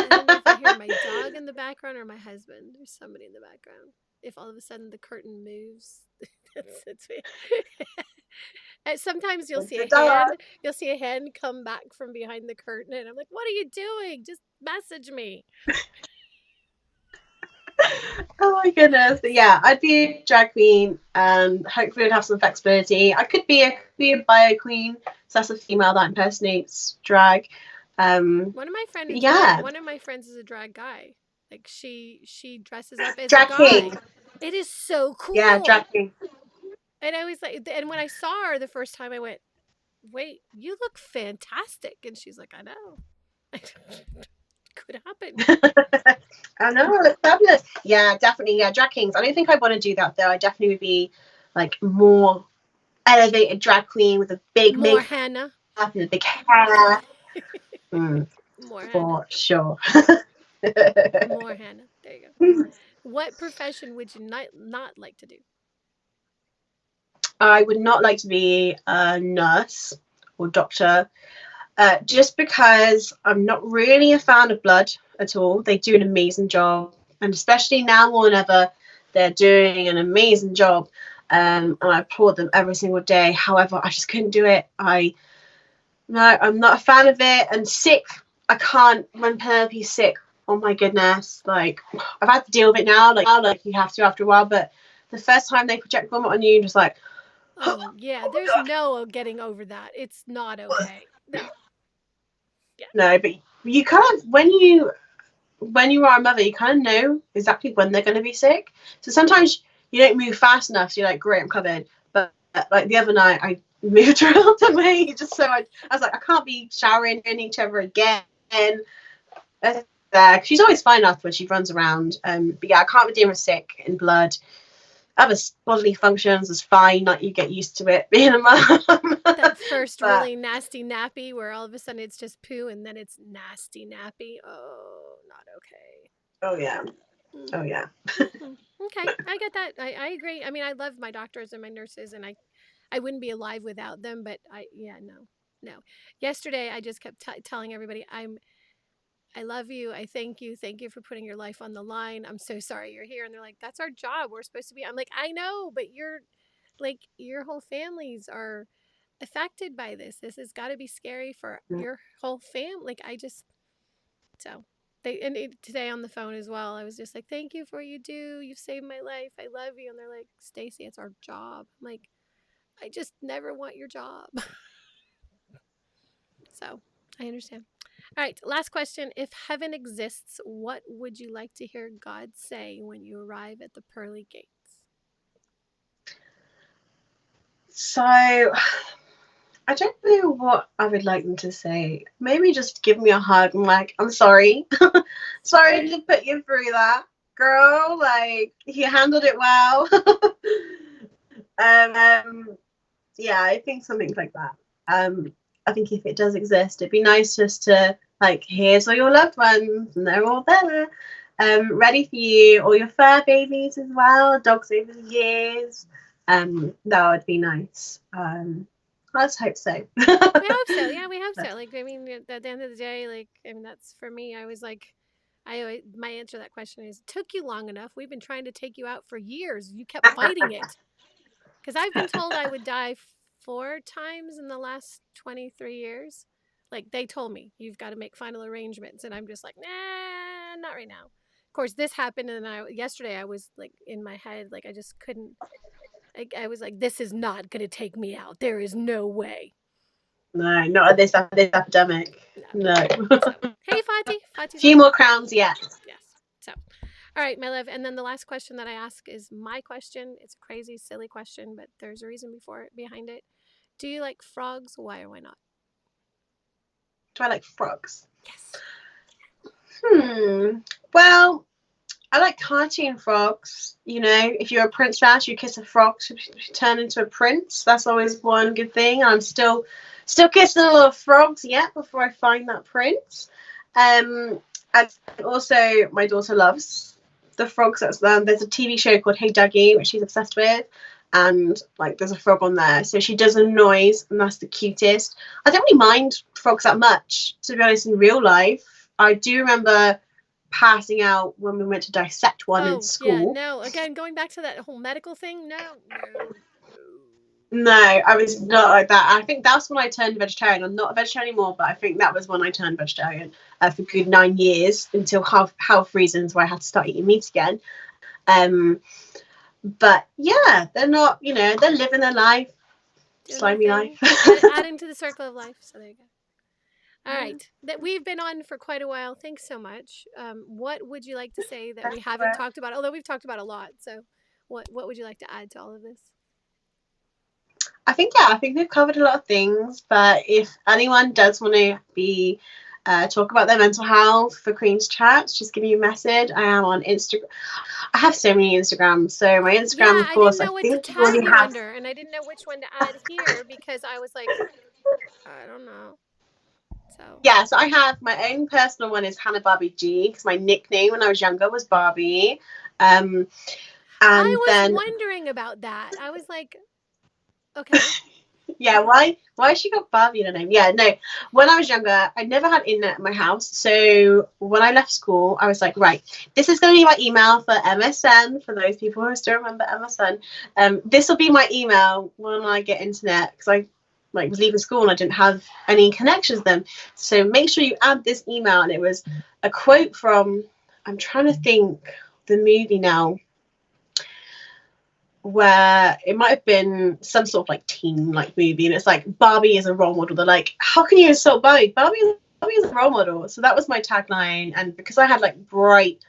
I don't know if I hear my dog in the background or my husband. There's somebody in the background. If all of a sudden the curtain moves, that's me. And sometimes you'll
It's
see
a
a
dog.
hand. You'll see a hand come back from behind the curtain, and I'm like, "What are you doing? Just message me."
Oh my goodness. But yeah, I'd be a drag queen and hopefully I'd have some flexibility. I could be a bio queen, so that's a female that impersonates drag.
One of my friend
But
is drag.
yeah,
One of my friends is a drag guy. Like she dresses up as a
drag king.
guy. It is so
Yeah,
cool.
drag king.
And I was like, and when I saw her the first time, I went, "Wait, you look fantastic." And she's like, "I know." Could happen.
I know, it looks fabulous. Yeah, definitely. Yeah, drag kings. I don't think I want to do that though. I definitely would be like more elevated drag queen with a big
More
makeup
Hannah.
and a big hair. Mm,
More Hannah.
for sure.
More Hannah. There you go. What profession would you not like to do?
I would not like to be a nurse or doctor, just because I'm not really a fan of blood at all. They do an amazing job, and especially now more than ever, they're doing an amazing job. And I applaud them every single day. However, I just couldn't do it. No, I'm not a fan of it. And sick, I can't. When Penelope's sick, oh my goodness, like I've had to deal with it now. Like you have to after a while. But the first time they project vomit on you, just like,
Oh yeah,
oh
there's
my
no getting over that. It's not
god,
okay. No. Yeah.
no. But you kind of when you are a mother, you kind of know exactly when they're going to be sick. So sometimes you don't move fast enough. So you're like, great, I'm covered. But like the other night, I moved around the way just so I was like, I can't be showering in each other again. She's always fine afterwards. She runs around. But yeah, I can't be dealing with sick and blood. Other bodily functions is fine. Like you get used to it being a mum.
That first
But
really nasty nappy where all of a sudden it's just poo and then it's nasty nappy. Oh, not okay.
oh yeah,
Mm.
oh yeah.
Okay, I get that. I agree. I mean, I love my doctors and my nurses, and I wouldn't be alive without them. But yeah, no, no. Yesterday, I just kept telling everybody, I love you. I thank you for putting your life on the line. I'm so sorry you're here, and they're like, that's our job. We're supposed to be. I'm like, I know, but you're like your whole families are affected by this. This has got to be scary for your whole family. Like, I just So today on the phone as well, I was just like, "Thank you for what you do. You've saved my life. I love you." And they're like, "Stacy, it's our job." I'm like, "I just never want your job." So I understand. All right, last question. If heaven exists, what would you like to hear God say when you arrive at the pearly gates?
So I don't know what I would like them to say. Maybe just give me a hug and like, I'm sorry. Sorry to put you through that. Girl, like you handled it well. um yeah, I think something like that. I think if it does exist, it'd be nice just to like, here's all your loved ones, and they're all there, ready for you, all your fur babies as well, dogs over the years. That would be nice. Let's hope so.
We hope so. Yeah, we hope so. Like, I mean, at the end of the day, like, I mean, that's for me. I was like, my answer to that question is, it took you long enough. We've been trying to take you out for years. You kept fighting it. Because I've been told I would die 4 times in the last 23 years. Like, they told me, you've got to make final arrangements. And I'm just like, nah, not right now. Of course, this happened. And yesterday I was like in my head, like, I just couldn't. I was like, this is not going to take me out. There is no way.
No, not at this epidemic.
No.
No.
So, hey, Fati. Fati's
Few
on.
more crowns yet.
Yes. So, all right, my love. And then the last question that I ask is my question. It's a crazy, silly question, but there's a reason behind it. Do you like frogs? Why or why not?
Do I like frogs?
Yes.
Well, I like cartoon frogs. You know, if you're a princess, you kiss a frog to turn into a prince. That's always one good thing. I'm still kissing a lot of frogs yet before I find that prince. And also, my daughter loves the frogs. There's a TV show called Hey Dougie, which she's obsessed with. And like, there's a frog on there, so she does a noise, and that's the cutest. I don't really mind frogs that much, to be honest. In real life, I do remember passing out when we went to dissect one in
Oh, yeah,
school.
no. Again, going back to that whole medical thing, no, no,
No, I was not like that. I think that's when I turned vegetarian. I'm not a vegetarian anymore, but I think that was when I turned vegetarian for good 9 years until health reasons where I had to start eating meat again. Um, but yeah, they're not, they're living their life,
doing their
slimy
thing,
life.
adding to the circle of life. So there you go. All right, that we've been on for quite a while. Thanks so much. What would you like to say that we haven't talked about? Although we've talked about a lot. So, what would you like to add to all of this?
I think we've covered a lot of things, but if anyone does want to be talk about their mental health for Queen's Chats, just give me a message. I am on Instagram. I have so many Instagrams. So my
Yeah,
Instagram, of
I
course,
didn't
I
know what to
think you already
tag you
have.
under, and I didn't know which one to add here because I was like, I don't know. So
Yeah, so I have my own personal one is Hannah Barbie G, because my nickname when I was younger was Barbie. Um,
I
and
was
then
wondering about that. I was like, okay.
yeah, why she got Barbie in her name? Yeah, no. When I was younger, I never had internet in my house. So when I left school, I was like, right, this is going to be my email for MSN. For those people who still remember MSN, this will be my email when I get internet, because I like was leaving school and I didn't have any connections then. So make sure you add this email. And it was a quote from, I'm trying to think the movie now, where it might have been some sort of like teen like movie, and it's like Barbie is a role model. They're like, how can you insult Barbie? Barbie is a role model. So that was my tagline. And because I had like bright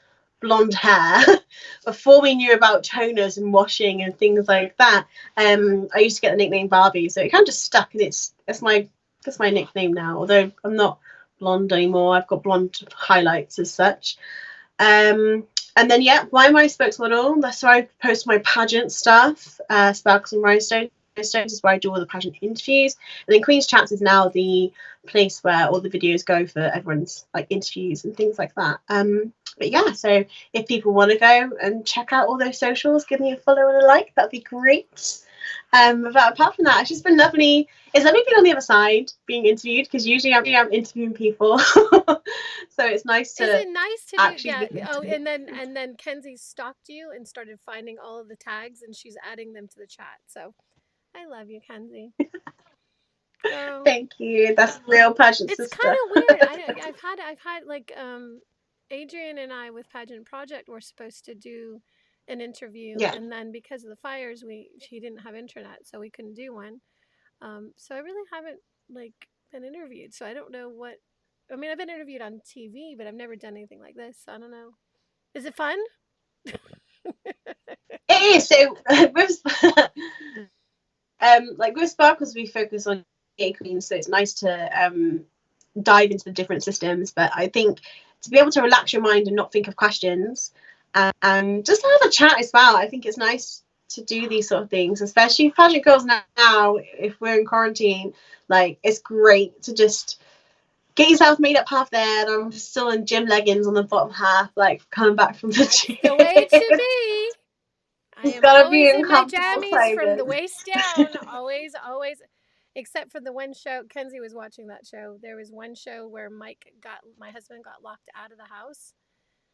blonde hair before we knew about toners and washing and things like that, I used to get the nickname Barbie. So it kind of just stuck, and that's my nickname now. Although I'm not blonde anymore, I've got blonde highlights as such. And then, yeah, why am I spokesmodel? That's where I post my pageant stuff. Sparkles and Rhinestones is where I do all the pageant interviews. And then Queen's Chats is now the place where all the videos go for everyone's like interviews and things like that. But yeah, so if people want to go and check out all those socials, give me a follow and a like. That'd be great. But apart from that, it's just been lovely. It's lovely being on the other side, being interviewed, because usually I'm interviewing people. So it's nice
Is
to
it nice to do?
actually
Yeah.
be
Oh,
interviewed.
and then Kenzie stalked you and started finding all of the tags, and she's adding them to the chat. So I love you, Kenzie. Girl,
Thank you. That's real pageant
it's kind
sister.
of weird. I've had like Adrian and I with Pageant Project were supposed to do an interview,
Yeah.
and then because of the fires, we she didn't have internet, so we couldn't do one. So I really haven't like been interviewed. So I don't know what. I mean, I've been interviewed on TV, but I've never done anything like this. So I don't know. Is it fun?
It is. So with like with Sparkles, we focus on gay queens, so it's nice to dive into the different systems. But I think to be able to relax your mind and not think of questions and just have a chat as well. I think it's nice to do these sort of things, especially pageant girls now. If we're in quarantine, like it's great to just get yourself made up half there, and I'm still in gym leggings on the bottom half, like coming back from the
That's the way it should
gym.
be. I
It's
am
gotta be
always
in
in my
comfortable
jammies from the
clothing.
waist down. Always, always. Except for the one show, Kenzie was watching that show. There was one show where my husband got locked out of the house.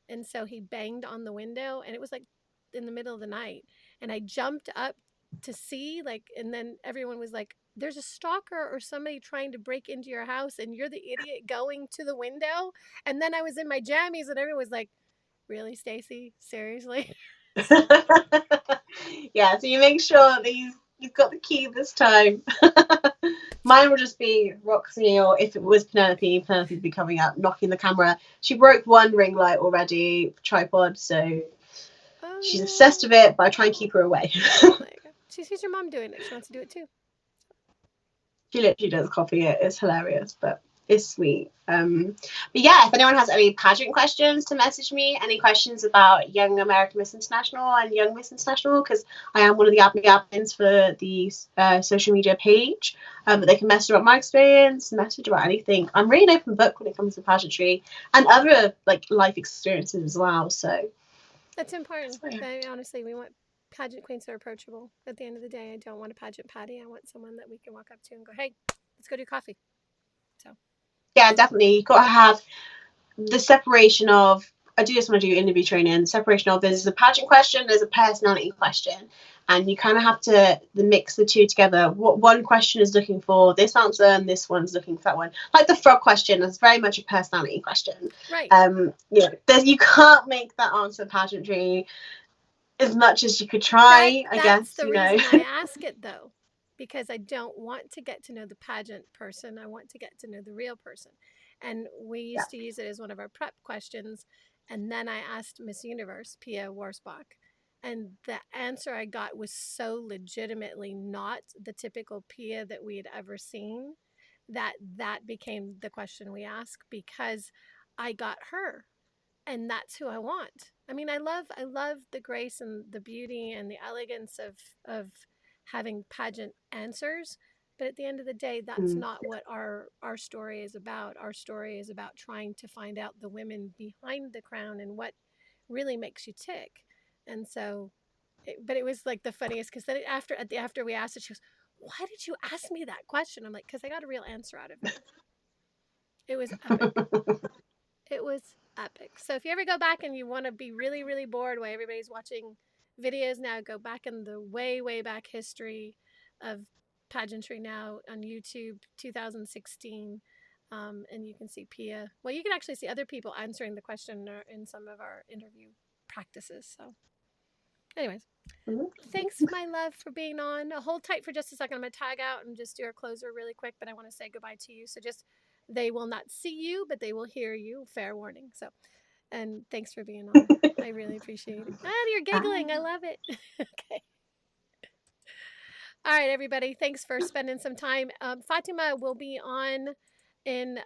And so he banged on the window, and it was like in the middle of the night. And I jumped up to see, like, and then everyone was like, there's a stalker or somebody trying to break into your house, and you're the idiot going to the window. And then I was in my jammies, and everyone was like, really, Stacy? Seriously? So
Yeah, so you make sure that you've got the key this time. Mine will just be Roxy, or if it was Penelope would be coming out, knocking the camera. She broke one ring light already, tripod, so
oh
she's obsessed
no.
with it, but I try and keep her away.
There you go. She sees your mom doing it. She wants to do it too.
She literally does copy it. It's hilarious, but it's sweet. But yeah, if anyone has any pageant questions, to message me. Any questions about Young American Miss International and Young Miss International, because I am one of the admins for the social media page. But they can message about my experience, message about anything. I'm really an open book when it comes to pageantry and other like life experiences as well.
That's important.
So yeah.
Honestly, we want pageant queens that are approachable. At the end of the day, I don't want a pageant patty. I want someone that we can walk up to and go, hey, let's go do coffee. So,
Yeah, definitely. You've got to have the separation of, I do just want to do interview training, separation of, there's a pageant question, there's a personality question, and you kind of have to mix the two together. What one question is looking for this answer, and this one's looking for that one. Like the frog question is very much a personality question.
right.
Yeah, you can't make that answer pageantry as much as you could
That
try, I
that's
guess,
the
you know.
reason I ask it though, because I don't want to get to know the pageant person. I want to get to know the real person. And we
Yeah.
used to use it as one of our prep questions. And then I asked Miss Universe, Pia Warsbach, and the answer I got was so legitimately not the typical Pia that we had ever seen that that became the question we asked because I got her, and that's who I want. I mean, I love the grace and the beauty and the elegance of having pageant answers, but at the end of the day, that's
Mm.
not what our story is about. Our story is about trying to find out the women behind the crown and what really makes you tick. And so, but it was like the funniest because then after we asked it, she goes, "Why did you ask me that question?" I'm like, "Because I got a real answer out of it. It was epic." It was epic. So if you ever go back and you want to be really, really bored while everybody's watching videos now, go back in the way, way back history of pageantry now on YouTube, 2016. And you can see Pia. Well, you can actually see other people answering the question in some of our interview practices. So, anyways, thanks, my love, for being on. Hold tight for just a second. I'm going to tag out and just do our closer really quick, but I want to say goodbye to you. So just, they will not see you, but they will hear you. Fair warning. So, and thanks for being on. I really appreciate it. And you're giggling. I love it. Okay. All right, everybody. Thanks for spending some time. Fatima will be on in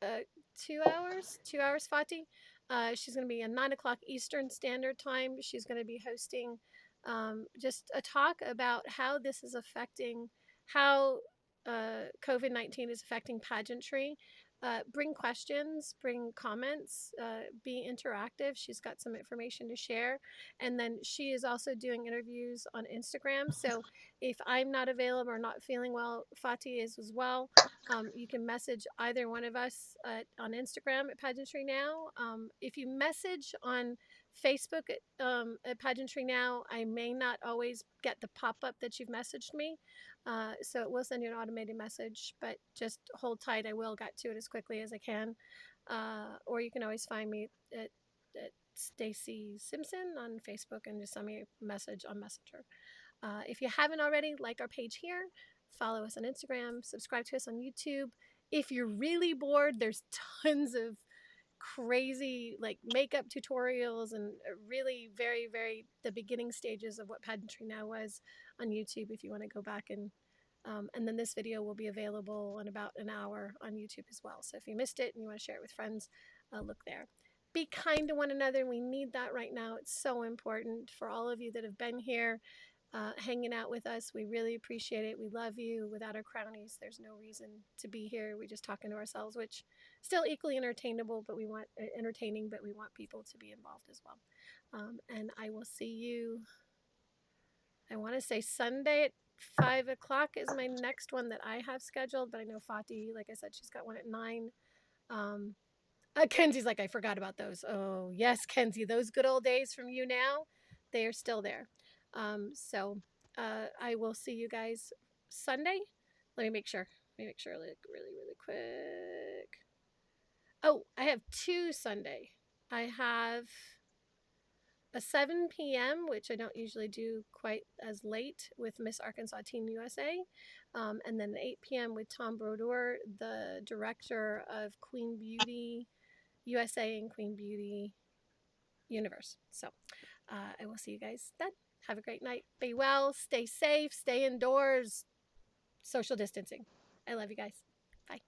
2 hours. 2 hours, Fati. She's going to be at 9 o'clock Eastern Standard Time. She's going to be hosting just a talk about how this is affecting, how COVID-19 is affecting pageantry. Bring questions, bring comments, be interactive. She's got some information to share. And then she is also doing interviews on Instagram. So if I'm not available or not feeling well, Fati is as well. You can message either one of us on Instagram at Pageantry Now. If you message on Facebook at Pageantry Now, I may not always get the pop up that you've messaged me, So it will send you an automated message, but just hold tight. I will get to it as quickly as I can. Or you can always find me at Stacy Simpson on Facebook and just send me a message on Messenger. If you haven't already, like our page here, follow us on Instagram, subscribe to us on YouTube. If you're really bored, there's tons of crazy like makeup tutorials and really very the beginning stages of what pageantry now was on YouTube if you want to go back and then this video will be available in about an hour on YouTube as well. So if you missed it and you want to share it with friends, look there. Be kind to one another. We need that right now. It's so important for all of you that have been here hanging out with us. We really appreciate it. We love you. Without our crownies, there's no reason to be here. We're just talking to ourselves, which still equally entertainable, but we want entertaining, but we want people to be involved as well. And I will see you. I want to say Sunday at 5 o'clock is my next one that I have scheduled, but I know Fati, like I said, she's got one at 9. Um, Kenzie's like, I forgot about those. Oh, yes, Kenzie, those good old days from you now, they are still there. So I will see you guys Sunday. Let me make sure. Let me make sure, like, really quick. Oh, I have two Sunday. I have a 7 p.m., which I don't usually do quite as late with Miss Arkansas Teen USA, and then 8 p.m. with Tom Brodeur, the director of Queen Beauty USA and Queen Beauty Universe. So I will see you guys then. Have a great night. Be well, stay safe, stay indoors, social distancing. I love you guys. Bye.